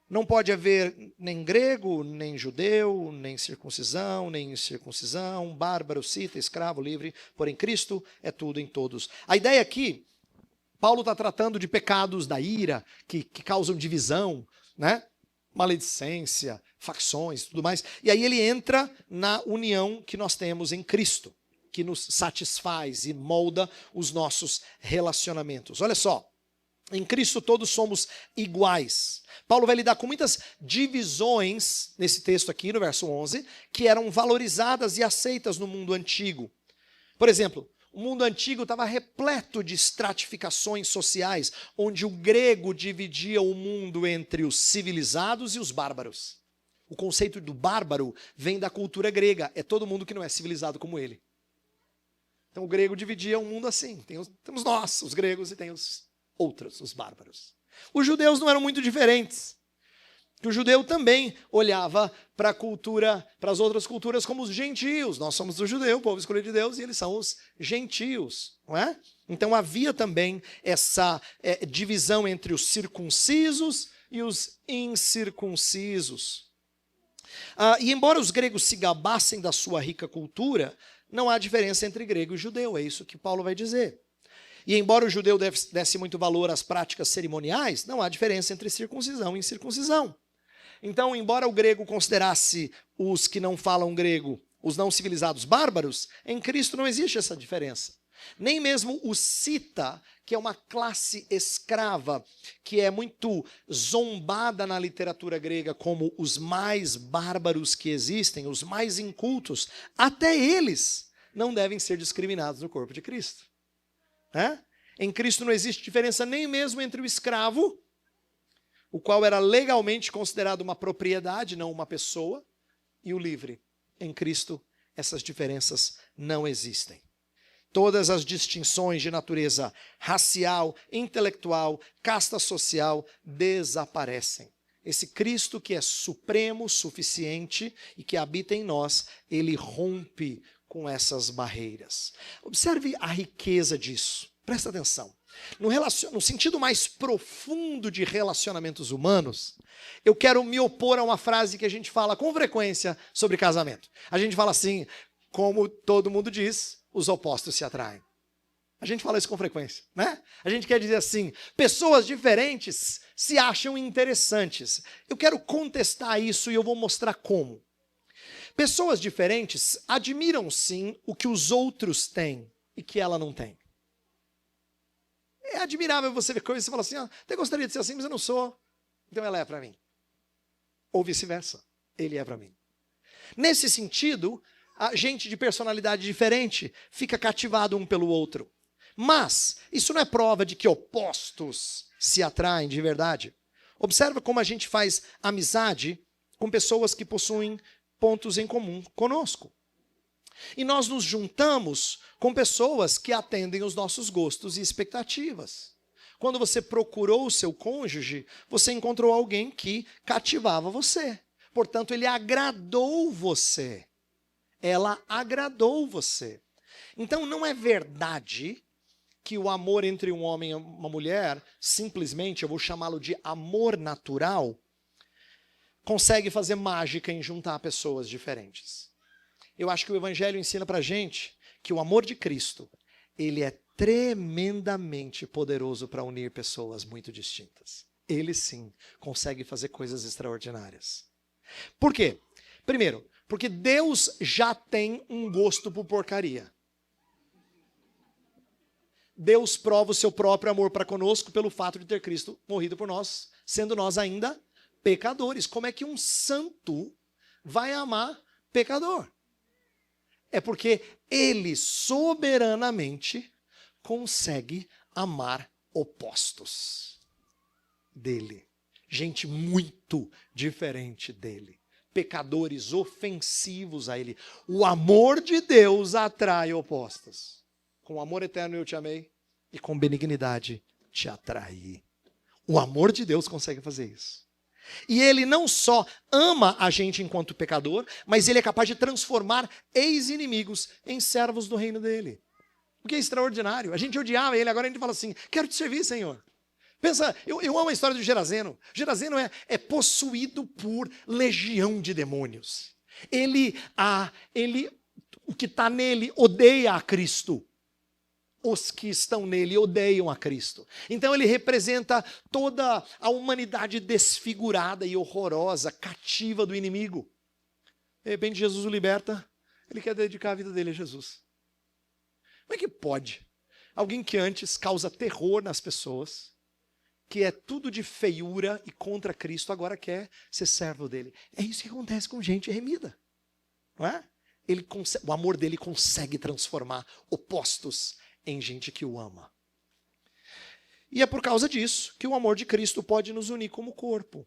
não pode haver nem grego, nem judeu, nem circuncisão, nem incircuncisão, bárbaro, cita, escravo, livre, porém Cristo é tudo em todos. A ideia aqui, Paulo está tratando de pecados da ira, que causam divisão, né? Maledicência, facções, tudo mais. E aí ele entra na união que nós temos em Cristo, que nos satisfaz e molda os nossos relacionamentos. Olha só, em Cristo todos somos iguais. Paulo vai lidar com muitas divisões nesse texto aqui, no verso 11, que eram valorizadas e aceitas no mundo antigo. Por exemplo, o mundo antigo estava repleto de estratificações sociais, onde o grego dividia o mundo entre os civilizados e os bárbaros. O conceito do bárbaro vem da cultura grega, é todo mundo que não é civilizado como ele. Então o grego dividia o mundo assim. Temos nós, os gregos, e tem os outros, os bárbaros. Os judeus não eram muito diferentes. O judeu também olhava para a cultura, para as outras culturas como os gentios. Nós somos o judeu, o povo escolhido de Deus, e eles são os gentios, não é? Então havia também essa divisão entre os circuncisos e os incircuncisos. E embora os gregos se gabassem da sua rica cultura, não há diferença entre grego e judeu, é isso que Paulo vai dizer. E embora o judeu desse muito valor às práticas cerimoniais, não há diferença entre circuncisão e incircuncisão. Então, embora o grego considerasse os que não falam grego, os não civilizados bárbaros, em Cristo não existe essa diferença. Nem mesmo o cita, que é uma classe escrava, que é muito zombada na literatura grega como os mais bárbaros que existem, os mais incultos, até eles não devem ser discriminados no corpo de Cristo. Em Cristo não existe diferença nem mesmo entre o escravo, o qual era legalmente considerado uma propriedade, não uma pessoa, e o livre. Em Cristo, essas diferenças não existem. Todas as distinções de natureza racial, intelectual, casta social desaparecem. Esse Cristo que é supremo, suficiente e que habita em nós, ele rompe com essas barreiras. Observe a riqueza disso. Presta atenção. No sentido mais profundo de relacionamentos humanos, eu quero me opor a uma frase que a gente fala com frequência sobre casamento. A gente fala assim, como todo mundo diz, os opostos se atraem. A gente fala isso com frequência, né? A gente quer dizer assim, pessoas diferentes se acham interessantes. Eu quero contestar isso e eu vou mostrar como. Pessoas diferentes admiram sim o que os outros têm e que ela não tem. É admirável você ver coisas e você fala assim, até gostaria de ser assim, mas eu não sou. Então ela é para mim. Ou vice-versa, ele é para mim. Nesse sentido, a gente de personalidade diferente fica cativado um pelo outro. Mas isso não é prova de que opostos se atraem de verdade. Observa como a gente faz amizade com pessoas que possuem pontos em comum conosco. E nós nos juntamos com pessoas que atendem os nossos gostos e expectativas. Quando você procurou o seu cônjuge, você encontrou alguém que cativava você. Portanto, ele agradou você. Ela agradou você. Então, não é verdade que o amor entre um homem e uma mulher, simplesmente, eu vou chamá-lo de amor natural, consegue fazer mágica em juntar pessoas diferentes. Eu acho que o Evangelho ensina pra gente que o amor de Cristo, ele é tremendamente poderoso para unir pessoas muito distintas. Ele sim consegue fazer coisas extraordinárias. Por quê? Primeiro, porque Deus já tem um gosto por porcaria. Deus prova o seu próprio amor para conosco pelo fato de ter Cristo morrido por nós, sendo nós ainda pecadores. Como é que um santo vai amar pecador? É porque ele soberanamente consegue amar opostos dele. Gente muito diferente dele. Pecadores ofensivos a ele. O amor de Deus atrai opostos. Com amor eterno eu te amei e com benignidade te atraí. O amor de Deus consegue fazer isso. E ele não só ama a gente enquanto pecador, mas ele é capaz de transformar ex-inimigos em servos do reino dele. O que é extraordinário. A gente odiava ele, agora a gente fala assim, quero te servir, Senhor. Pensa, eu amo a história do Gerazeno. Gerazeno é possuído por legião de demônios. O que está nele odeia a Cristo. Os que estão nele odeiam a Cristo. Então ele representa toda a humanidade desfigurada e horrorosa, cativa do inimigo. De repente Jesus o liberta, ele quer dedicar a vida dele a Jesus. Como é que pode? Alguém que antes causa terror nas pessoas, que é tudo de feiura e contra Cristo, agora quer ser servo dele. É isso que acontece com gente remida. Não é? O amor dele consegue transformar opostos em gente que o ama. E é por causa disso que o amor de Cristo pode nos unir como corpo.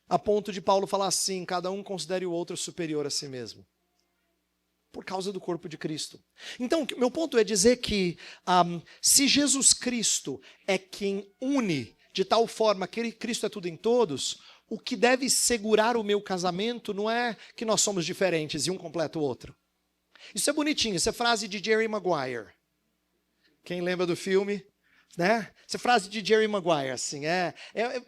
A ponto de Paulo falar assim, cada um considere o outro superior a si mesmo. por causa do corpo de Cristo. Então, meu ponto é dizer que se Jesus Cristo é quem une de tal forma que Cristo é tudo em todos, o que deve segurar o meu casamento não é que nós somos diferentes e um completa o outro. Isso é bonitinho, isso é frase de Jerry Maguire. Quem lembra do filme? Né? Essa frase de Jerry Maguire, assim, é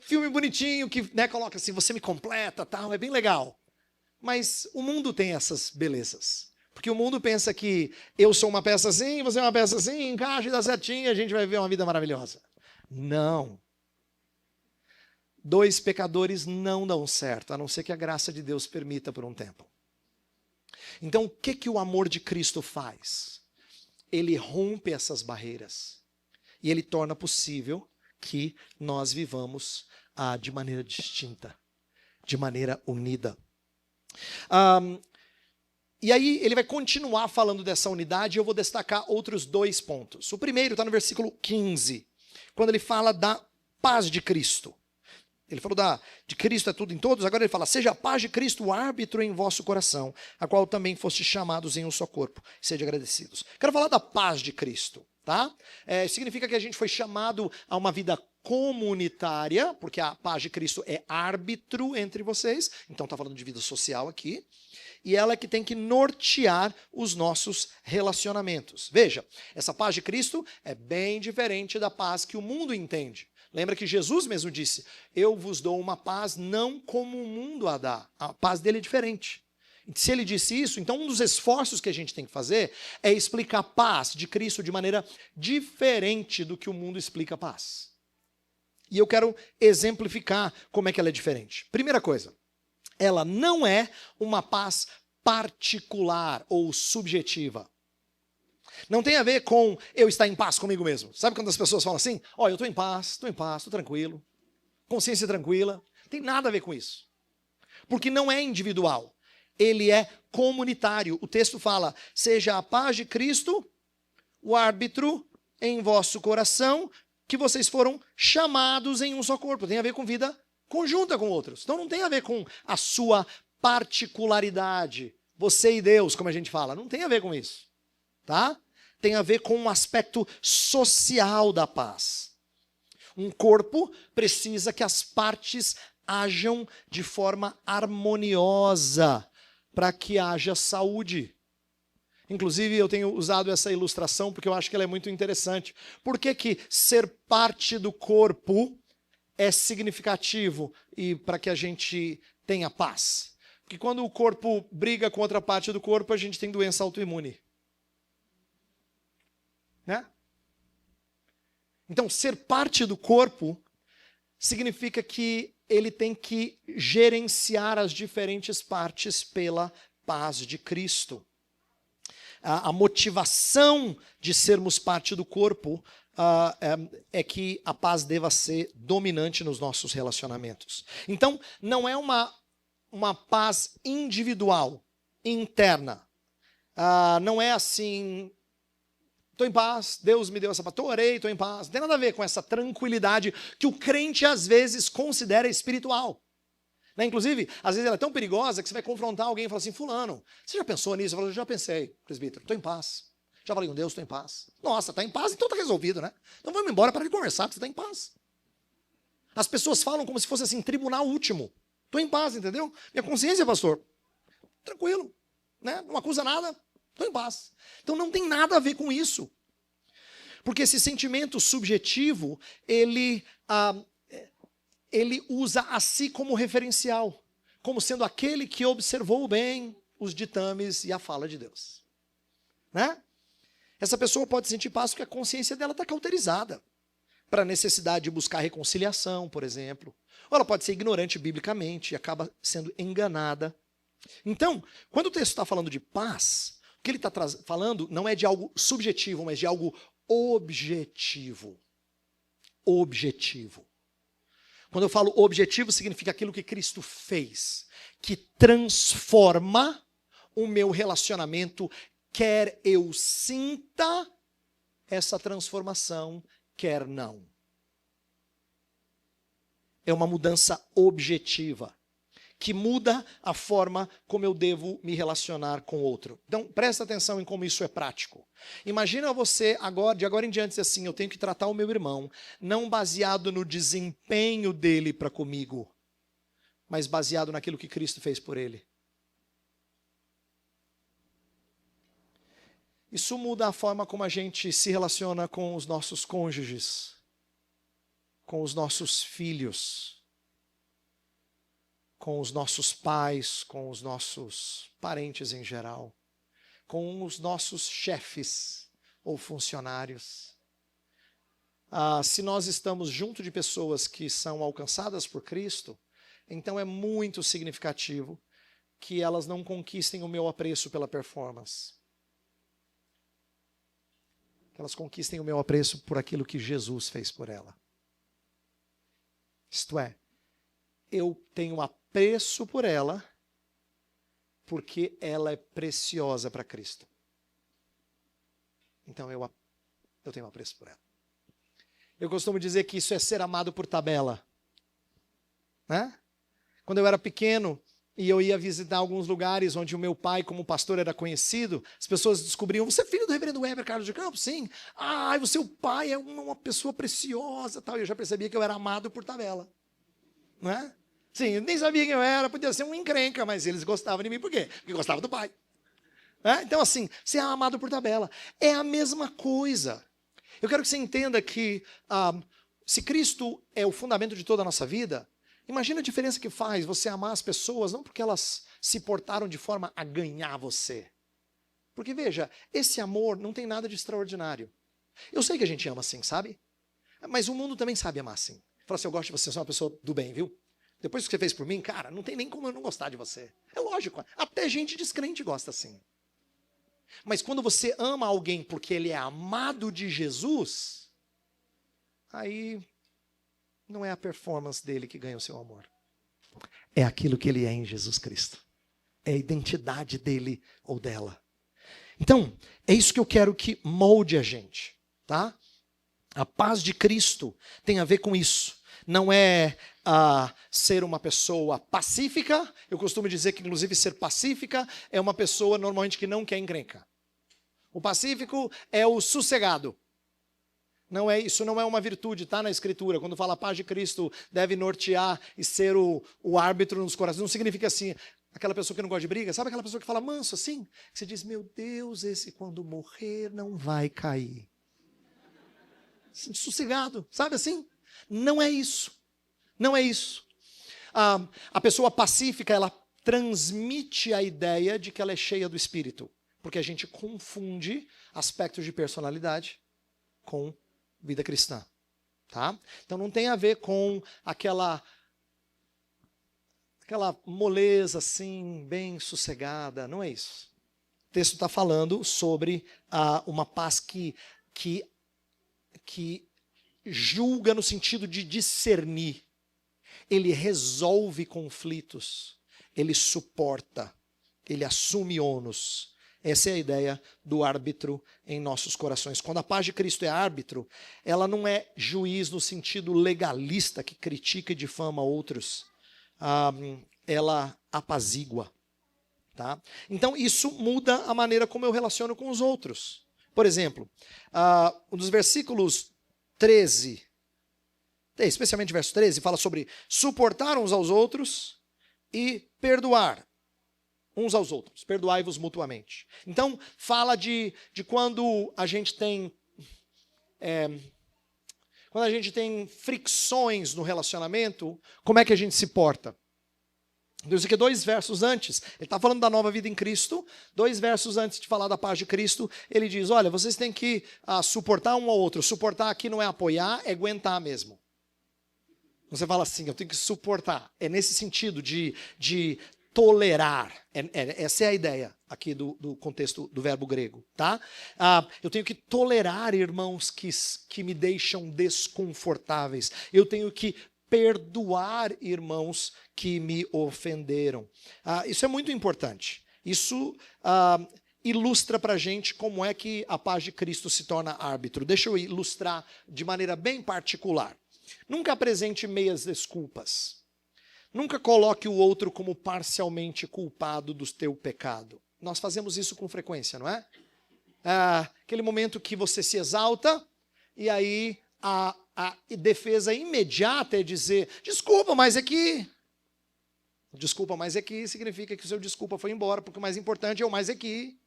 filme bonitinho que, né, coloca assim, você me completa, tal, é bem legal. Mas o mundo tem essas belezas. Porque o mundo pensa que eu sou uma peça assim, você é uma peça assim, encaixa e dá certinho, a gente vai viver uma vida maravilhosa. Não. Dois pecadores não dão certo, a não ser que a graça de Deus permita por um tempo. Então, o que o amor de Cristo faz? Ele rompe essas barreiras. E ele torna possível que nós vivamos de maneira distinta, de maneira unida. E aí ele vai continuar falando dessa unidade e eu vou destacar outros 2 pontos. O primeiro está no versículo 15, quando ele fala da paz de Cristo. Ele falou de Cristo é tudo em todos, agora ele fala, seja a paz de Cristo o árbitro em vosso coração, a qual também foste chamados em um só corpo, sede agradecidos. Quero falar da paz de Cristo, tá? Significa que a gente foi chamado a uma vida comunitária, porque a paz de Cristo é árbitro entre vocês, então está falando de vida social aqui, e ela é que tem que nortear os nossos relacionamentos. Veja, essa paz de Cristo é bem diferente da paz que o mundo entende. Lembra que Jesus mesmo disse, eu vos dou uma paz não como o mundo a dá. A paz dele é diferente. Se ele disse isso, então um dos esforços que a gente tem que fazer é explicar a paz de Cristo de maneira diferente do que o mundo explica a paz. E eu quero exemplificar como é que ela é diferente. Primeira coisa, ela não é uma paz particular ou subjetiva. Não tem a ver com eu estar em paz comigo mesmo. Sabe quando as pessoas falam assim? Eu estou em paz, estou tranquilo, consciência tranquila. Não tem nada a ver com isso. Porque não é individual, ele é comunitário. O texto fala, seja a paz de Cristo, o árbitro em vosso coração, que vocês foram chamados em um só corpo. Tem a ver com vida conjunta com outros. Então não tem a ver com a sua particularidade, você e Deus, como a gente fala. Não tem a ver com isso, tá? Tem a ver com um aspecto social da paz. Um corpo precisa que as partes ajam de forma harmoniosa para que haja saúde. Inclusive, eu tenho usado essa ilustração porque eu acho que ela é muito interessante. Por que que ser parte do corpo é significativo e para que a gente tenha paz? Porque quando o corpo briga com outra parte do corpo, a gente tem doença autoimune. Né? Então, ser parte do corpo significa que ele tem que gerenciar as diferentes partes pela paz de Cristo. A motivação de sermos parte do corpo é que a paz deva ser dominante nos nossos relacionamentos. Então, não é uma paz individual, interna. Não é assim... Estou em paz, Deus me deu essa paz, orei, estou em paz. Não tem nada a ver com essa tranquilidade que o crente às vezes considera espiritual. Né? Inclusive, às vezes ela é tão perigosa que você vai confrontar alguém e fala assim, fulano, você já pensou nisso? Eu falo, já pensei, presbítero, estou em paz. Já falei com Deus, estou em paz. Nossa, está em paz, então está resolvido, né? Então vamos embora para de conversar, porque você está em paz. As pessoas falam como se fosse assim, tribunal último. Estou em paz, entendeu? Minha consciência, pastor, tranquilo, né? Não acusa nada. Estou em paz. Então não tem nada a ver com isso. Porque esse sentimento subjetivo, ele usa a si como referencial, como sendo aquele que observou bem os ditames e a fala de Deus. Né? Essa pessoa pode sentir paz porque a consciência dela está cauterizada para a necessidade de buscar reconciliação, por exemplo. Ou ela pode ser ignorante biblicamente e acaba sendo enganada. Então, quando o texto está falando de paz, o que ele está falando não é de algo subjetivo, mas de algo objetivo. Objetivo. Quando eu falo objetivo, significa aquilo que Cristo fez, que transforma o meu relacionamento, quer eu sinta essa transformação, quer não. É uma mudança objetiva, que muda a forma como eu devo me relacionar com o outro. Então, presta atenção em como isso é prático. Imagina você, de agora em diante, assim, eu tenho que tratar o meu irmão, não baseado no desempenho dele para comigo, mas baseado naquilo que Cristo fez por ele. Isso muda a forma como a gente se relaciona com os nossos cônjuges, com os nossos filhos, com os nossos pais, com os nossos parentes em geral, com os nossos chefes ou funcionários. Se nós estamos junto de pessoas que são alcançadas por Cristo, então é muito significativo que elas não conquistem o meu apreço pela performance. Que elas conquistem o meu apreço por aquilo que Jesus fez por ela. Isto é, eu tenho apreço por ela porque ela é preciosa para Cristo. Então eu tenho apreço por ela. Eu costumo dizer que isso é ser amado por tabela. Né? Quando eu era pequeno e eu ia visitar alguns lugares onde o meu pai, como pastor, era conhecido, as pessoas descobriam: você é filho do reverendo Weber Carlos de Campos? Sim. O seu pai é uma pessoa preciosa. Tal. E eu já percebia que eu era amado por tabela. Não é? Sim, eu nem sabia quem eu era, podia ser um encrenca, mas eles gostavam de mim por quê? Porque gostavam do pai. Então, assim, ser amado por tabela é a mesma coisa. Eu quero que você entenda que se Cristo é o fundamento de toda a nossa vida, imagina a diferença que faz você amar as pessoas, não porque elas se portaram de forma a ganhar você. Porque, veja, esse amor não tem nada de extraordinário. Eu sei que a gente ama assim, sabe? Mas o mundo também sabe amar assim. Fala assim: eu gosto de você, você é uma pessoa do bem, viu? Depois que você fez por mim, cara, não tem nem como eu não gostar de você. É lógico, até gente descrente gosta assim. Mas quando você ama alguém porque ele é amado de Jesus, aí não é a performance dele que ganha o seu amor. É aquilo que ele é em Jesus Cristo. É a identidade dele ou dela. Então, é isso que eu quero que molde a gente, tá? A paz de Cristo tem a ver com isso. Não é ser uma pessoa pacífica. Eu costumo dizer que, inclusive, ser pacífica é uma pessoa normalmente que não quer encrenca. O pacífico é o sossegado. Isso não é uma virtude, tá na Escritura. Quando fala a paz de Cristo deve nortear e ser o árbitro nos corações. Não significa assim, aquela pessoa que não gosta de briga. Sabe aquela pessoa que fala manso assim? Você diz: meu Deus, esse quando morrer não vai cair. Sossegado, sabe assim? Não é isso. Não é isso. A pessoa pacífica, ela transmite a ideia de que ela é cheia do Espírito. Porque a gente confunde aspectos de personalidade com vida cristã. Tá? Então não tem a ver com aquela moleza assim, bem sossegada. Não é isso. O texto está falando sobre uma paz que julga no sentido de discernir. Ele resolve conflitos, ele suporta, ele assume ônus. Essa é a ideia do árbitro em nossos corações. Quando a paz de Cristo é árbitro, ela não é juiz no sentido legalista que critica e difama outros. Ela apazigua. Tá? Então isso muda a maneira como eu relaciono com os outros. Por exemplo, um dos versículos 13, especialmente verso 13, fala sobre suportar uns aos outros e perdoar uns aos outros. Perdoai-vos mutuamente. Então, fala de quando a gente tem fricções no relacionamento, como é que a gente se porta. Deus aqui 2 versos antes, ele está falando da nova vida em Cristo, 2 versos antes de falar da paz de Cristo, ele diz: olha, vocês têm que suportar um ao outro. Suportar aqui não é apoiar, é aguentar mesmo. Você fala assim: eu tenho que suportar. É nesse sentido de tolerar. Essa é a ideia aqui do contexto do verbo grego. Tá? Eu tenho que tolerar irmãos que me deixam desconfortáveis. Eu tenho que perdoar irmãos que me ofenderam. Isso é muito importante. Isso ilustra para a gente como é que a paz de Cristo se torna árbitro. Deixa eu ilustrar de maneira bem particular. Nunca apresente meias desculpas. Nunca coloque o outro como parcialmente culpado do teu pecado. Nós fazemos isso com frequência, não é? Aquele momento que você se exalta e aí a defesa imediata é dizer, desculpa, mas é que... Desculpa, mas é que significa que o seu desculpa foi embora, porque o mais importante é o mais é que.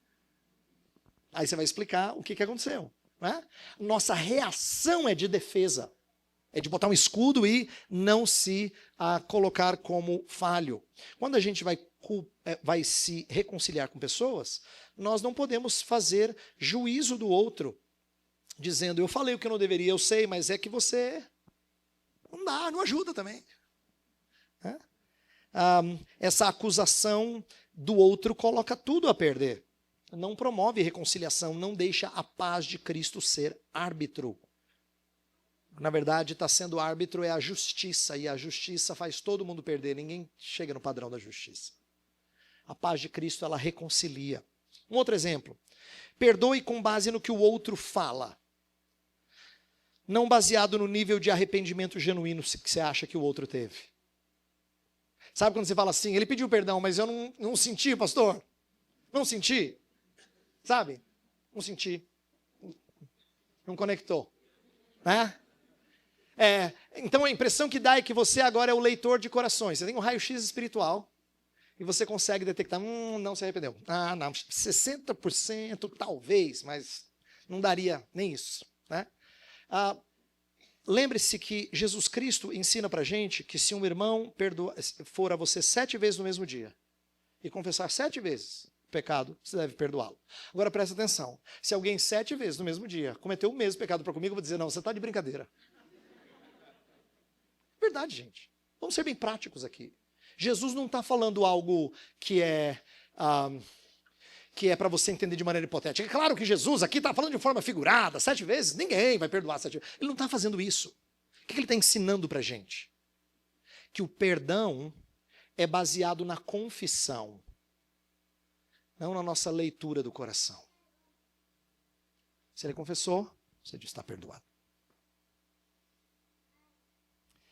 Aí você vai explicar o que aconteceu. Né? Nossa reação é de defesa. É de botar um escudo e não se colocar como falho. Quando a gente vai se reconciliar com pessoas, nós não podemos fazer juízo do outro, dizendo, eu falei o que eu não deveria, eu sei, mas é que você não dá, não ajuda também. Né? Essa acusação do outro coloca tudo a perder. Não promove reconciliação, não deixa a paz de Cristo ser árbitro. Na verdade, está sendo árbitro é a justiça, e a justiça faz todo mundo perder, ninguém chega no padrão da justiça. A paz de Cristo, ela reconcilia. Um outro exemplo, perdoe com base no que o outro fala, não baseado no nível de arrependimento genuíno que você acha que o outro teve. Sabe quando você fala assim, ele pediu perdão, mas eu não senti, pastor? Não senti. Sabe? Não senti. Não conectou. Né? Então a impressão que dá é que você agora é o leitor de corações. Você tem um raio-x espiritual e você consegue detectar, não se arrependeu. Não, 60% talvez, mas não daria nem isso. Né? Lembre-se que Jesus Cristo ensina para a gente que se um irmão for a você 7 vezes no mesmo dia e confessar 7 vezes o pecado, você deve perdoá-lo. Agora presta atenção, se alguém 7 vezes no mesmo dia cometeu o mesmo pecado para comigo, eu vou dizer, não, você está de brincadeira. Verdade, gente. Vamos ser bem práticos aqui. Jesus não está falando algo que é para você entender de maneira hipotética. É claro que Jesus aqui está falando de forma figurada, 7 vezes, ninguém vai perdoar 7 vezes. Ele não está fazendo isso. O que ele está ensinando para a gente? Que o perdão é baseado na confissão, não na nossa leitura do coração. Se ele confessou, você diz, está perdoado.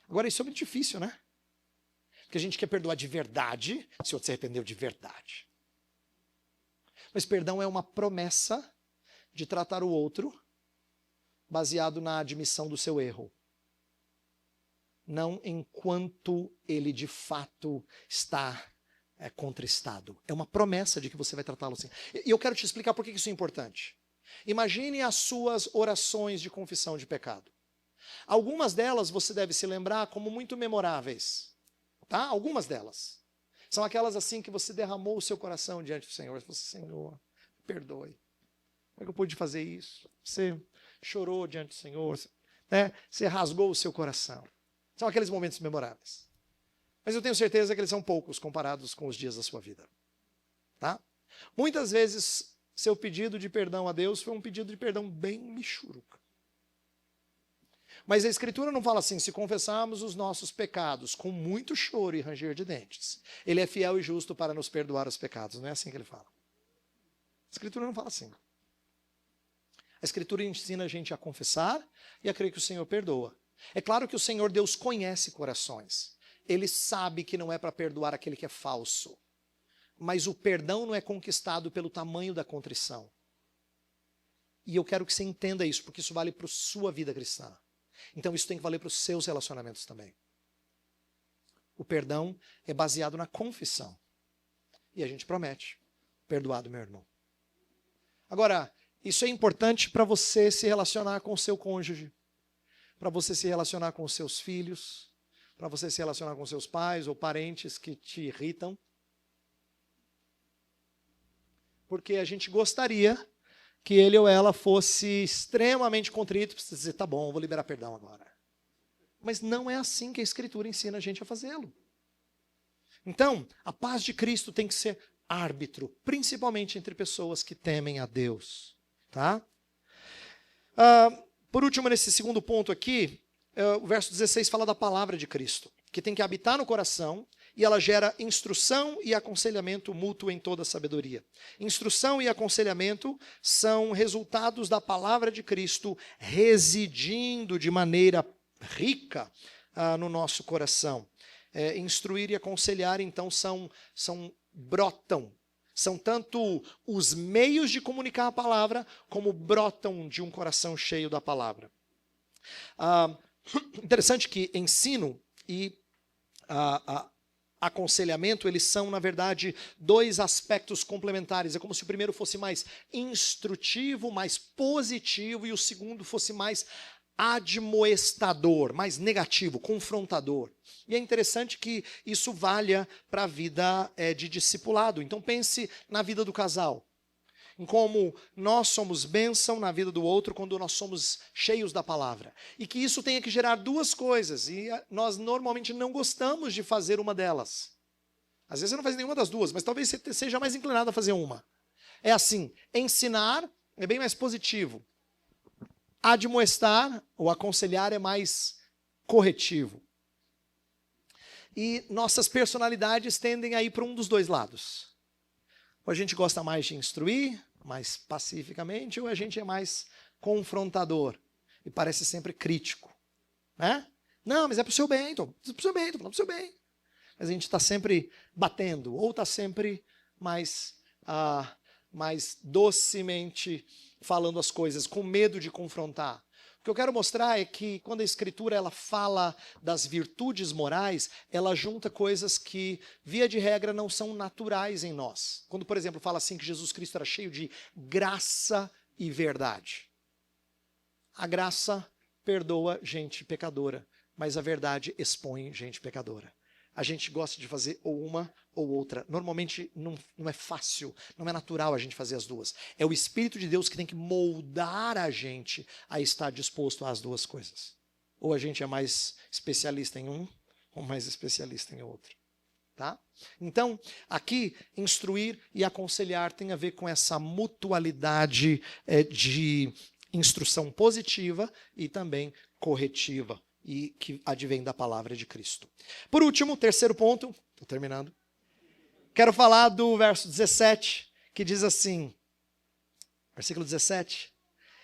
Agora, isso é muito difícil, né? Porque a gente quer perdoar de verdade, se o outro se arrependeu de verdade. Mas perdão é uma promessa de tratar o outro baseado na admissão do seu erro. Não enquanto ele de fato está contristado. É uma promessa de que você vai tratá-lo assim. E eu quero te explicar por que isso é importante. Imagine as suas orações de confissão de pecado. Algumas delas você deve se lembrar como muito memoráveis. Tá? Algumas delas. São aquelas assim que você derramou o seu coração diante do Senhor. Você falou assim, Senhor, perdoe. Como é que eu pude fazer isso? Você chorou diante do Senhor, né? Você rasgou o seu coração. São aqueles momentos memoráveis. Mas eu tenho certeza que eles são poucos comparados com os dias da sua vida. Tá? Muitas vezes, seu pedido de perdão a Deus foi um pedido de perdão bem michuruca. Mas a Escritura não fala assim, se confessarmos os nossos pecados com muito choro e ranger de dentes, Ele é fiel e justo para nos perdoar os pecados. Não é assim que Ele fala. A Escritura não fala assim. A Escritura ensina a gente a confessar e a crer que o Senhor perdoa. É claro que o Senhor Deus conhece corações. Ele sabe que não é para perdoar aquele que é falso. Mas o perdão não é conquistado pelo tamanho da contrição. E eu quero que você entenda isso, porque isso vale para a sua vida cristã. Então isso tem que valer para os seus relacionamentos também. O perdão é baseado na confissão. E a gente promete, perdoado, meu irmão. Agora, isso é importante para você se relacionar com o seu cônjuge, para você se relacionar com os seus filhos, para você se relacionar com seus pais ou parentes que te irritam. Porque a gente gostaria que ele ou ela fosse extremamente contrito, para dizer, tá bom, vou liberar perdão agora. Mas não é assim que a Escritura ensina a gente a fazê-lo. Então, a paz de Cristo tem que ser árbitro, principalmente entre pessoas que temem a Deus. Tá? Por último, nesse segundo ponto aqui, o verso 16 fala da palavra de Cristo, que tem que habitar no coração, e ela gera instrução e aconselhamento mútuo em toda a sabedoria. Instrução e aconselhamento são resultados da palavra de Cristo residindo de maneira rica no nosso coração. instruir e aconselhar, então, brotam. São tanto os meios de comunicar a palavra, como brotam de um coração cheio da palavra. Interessante que ensino e aconselhamento, eles são, na verdade, dois aspectos complementares. É como se o primeiro fosse mais instrutivo, mais positivo, e o segundo fosse mais admoestador, mais negativo, confrontador. E é interessante que isso valha para a vida de discipulado. Então pense na vida do casal, em como nós somos bênção na vida do outro quando nós somos cheios da palavra. E que isso tenha que gerar duas coisas, e nós normalmente não gostamos de fazer uma delas. Às vezes você não faz nenhuma das duas, mas talvez você seja mais inclinado a fazer uma. É assim, ensinar é bem mais positivo. Admoestar ou aconselhar é mais corretivo. E nossas personalidades tendem a ir para um dos dois lados. Ou a gente gosta mais de instruir, mais pacificamente, ou a gente é mais confrontador e parece sempre crítico, né? Não, mas é para o seu bem, estou falando para o seu bem. Mas a gente está sempre batendo, ou está sempre mais docemente falando as coisas, com medo de confrontar. O que eu quero mostrar é que quando a Escritura ela fala das virtudes morais, ela junta coisas que, via de regra, não são naturais em nós. Quando, por exemplo, fala assim que Jesus Cristo era cheio de graça e verdade. A graça perdoa gente pecadora, mas a verdade expõe gente pecadora. A gente gosta de fazer ou uma ou outra. Normalmente não é fácil, não é natural a gente fazer as duas. É o Espírito de Deus que tem que moldar a gente a estar disposto às duas coisas. Ou a gente é mais especialista em um, ou mais especialista em outro. Tá? Então, aqui, instruir e aconselhar tem a ver com essa mutualidade de instrução positiva e também corretiva, e que advém da palavra de Cristo. Por último, terceiro ponto, estou terminando. Quero falar do verso 17, que diz assim, versículo 17.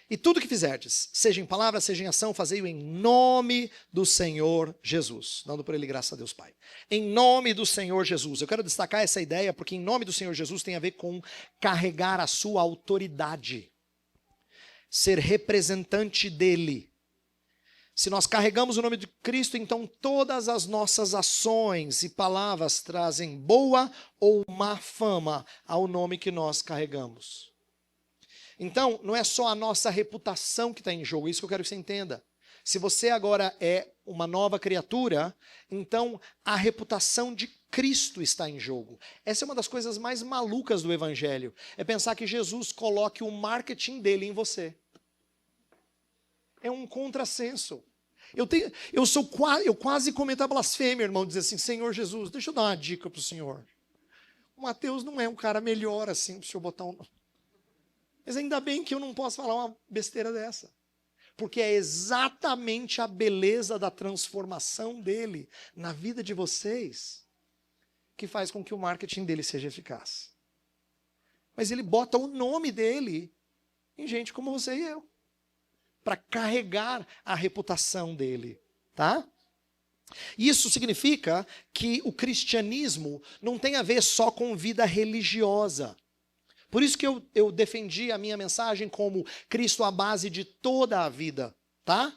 E tudo que fizerdes, seja em palavra, seja em ação, fazei-o em nome do Senhor Jesus. Dando por ele graças a Deus Pai. Em nome do Senhor Jesus. Eu quero destacar essa ideia porque em nome do Senhor Jesus tem a ver com carregar a sua autoridade. Ser representante dele. Se nós carregamos o nome de Cristo, então todas as nossas ações e palavras trazem boa ou má fama ao nome que nós carregamos. Então, não é só a nossa reputação que está em jogo, isso que eu quero que você entenda. Se você agora é uma nova criatura, então a reputação de Cristo está em jogo. Essa é uma das coisas mais malucas do Evangelho, é pensar que Jesus coloque o marketing dele em você. É um contrassenso. Eu quase cometo a blasfêmia, irmão, dizer assim, Senhor Jesus, deixa eu dar uma dica para o senhor. O Mateus não é um cara melhor assim, para o senhor botar um... Mas ainda bem que eu não posso falar uma besteira dessa. Porque é exatamente a beleza da transformação dele na vida de vocês que faz com que o marketing dele seja eficaz. Mas ele bota o nome dele em gente como você e eu, para carregar a reputação dele, tá? Isso significa que o cristianismo não tem a ver só com vida religiosa. Por isso que eu defendi a minha mensagem como Cristo à base de toda a vida, tá?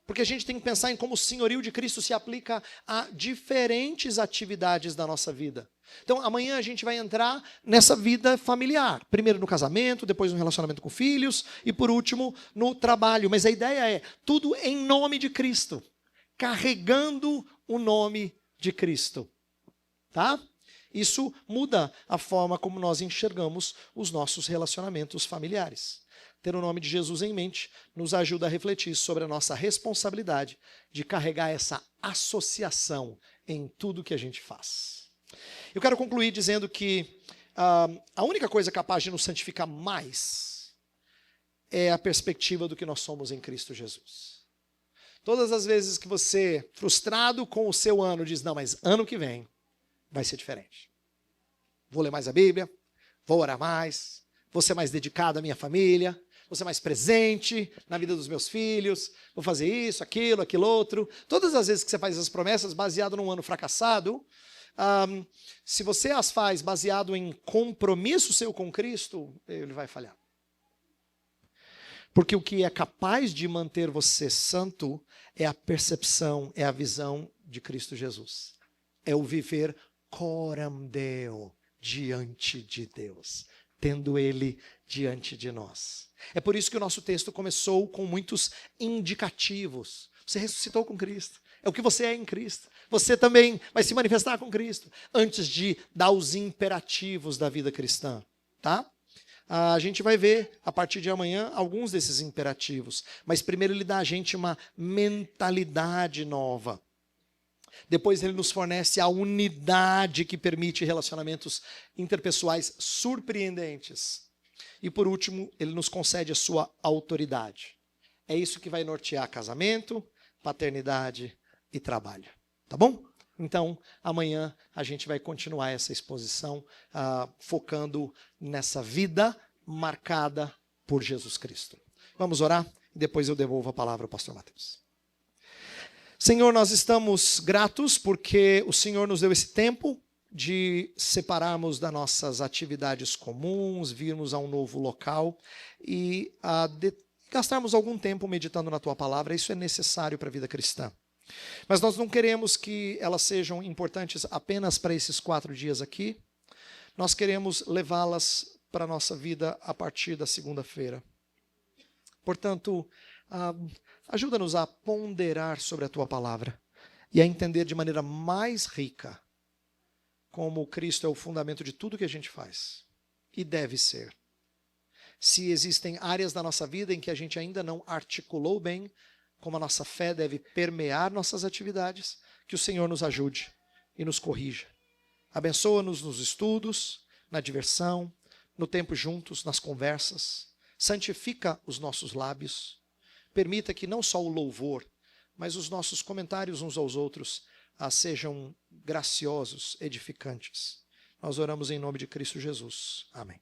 Porque a gente tem que pensar em como o senhorio de Cristo se aplica a diferentes atividades da nossa vida. Então, amanhã a gente vai entrar nessa vida familiar. Primeiro no casamento, depois no relacionamento com filhos e, por último, no trabalho. Mas a ideia é tudo em nome de Cristo, carregando o nome de Cristo. Tá? Isso muda a forma como nós enxergamos os nossos relacionamentos familiares. Ter o nome de Jesus em mente nos ajuda a refletir sobre a nossa responsabilidade de carregar essa associação em tudo que a gente faz. Eu quero concluir dizendo que a única coisa capaz de nos santificar mais é a perspectiva do que nós somos em Cristo Jesus. Todas as vezes que você, frustrado com o seu ano, diz, não, mas ano que vem vai ser diferente. Vou ler mais a Bíblia, vou orar mais, vou ser mais dedicado à minha família. vou ser mais presente na vida dos meus filhos, vou fazer isso, aquilo outro. Todas as vezes que você faz essas promessas baseado num ano fracassado, se você as faz baseado em compromisso seu com Cristo, ele vai falhar. Porque o que é capaz de manter você santo é a percepção, é a visão de Cristo Jesus. É o viver coram Deo, diante de Deus, tendo Ele diante de nós. É por isso que o nosso texto começou com muitos indicativos. Você ressuscitou com Cristo. É o que você é em Cristo. Você também vai se manifestar com Cristo, antes de dar os imperativos da vida cristã, tá? A gente vai ver, a partir de amanhã, alguns desses imperativos. Mas primeiro ele dá a gente uma mentalidade nova. Depois ele nos fornece a unidade que permite relacionamentos interpessoais surpreendentes. E por último, ele nos concede a sua autoridade. É isso que vai nortear casamento, paternidade e trabalho. Tá bom? Então, amanhã a gente vai continuar essa exposição focando nessa vida marcada por Jesus Cristo. Vamos orar e depois eu devolvo a palavra ao pastor Mateus. Senhor, nós estamos gratos porque o Senhor nos deu esse tempo de separarmos das nossas atividades comuns, virmos a um novo local e gastarmos algum tempo meditando na Tua palavra. Isso é necessário para a vida cristã. Mas nós não queremos que elas sejam importantes apenas para esses 4 dias aqui. Nós queremos levá-las para a nossa vida a partir da segunda-feira. Portanto, ajuda-nos a ponderar sobre a Tua palavra e a entender de maneira mais rica como Cristo é o fundamento de tudo que a gente faz. E deve ser. Se existem áreas da nossa vida em que a gente ainda não articulou bem, como a nossa fé deve permear nossas atividades, que o Senhor nos ajude e nos corrija. Abençoa-nos nos estudos, na diversão, no tempo juntos, nas conversas. Santifica os nossos lábios. Permita que não só o louvor, mas os nossos comentários uns aos outros sejam graciosos, edificantes. Nós oramos em nome de Cristo Jesus. Amém.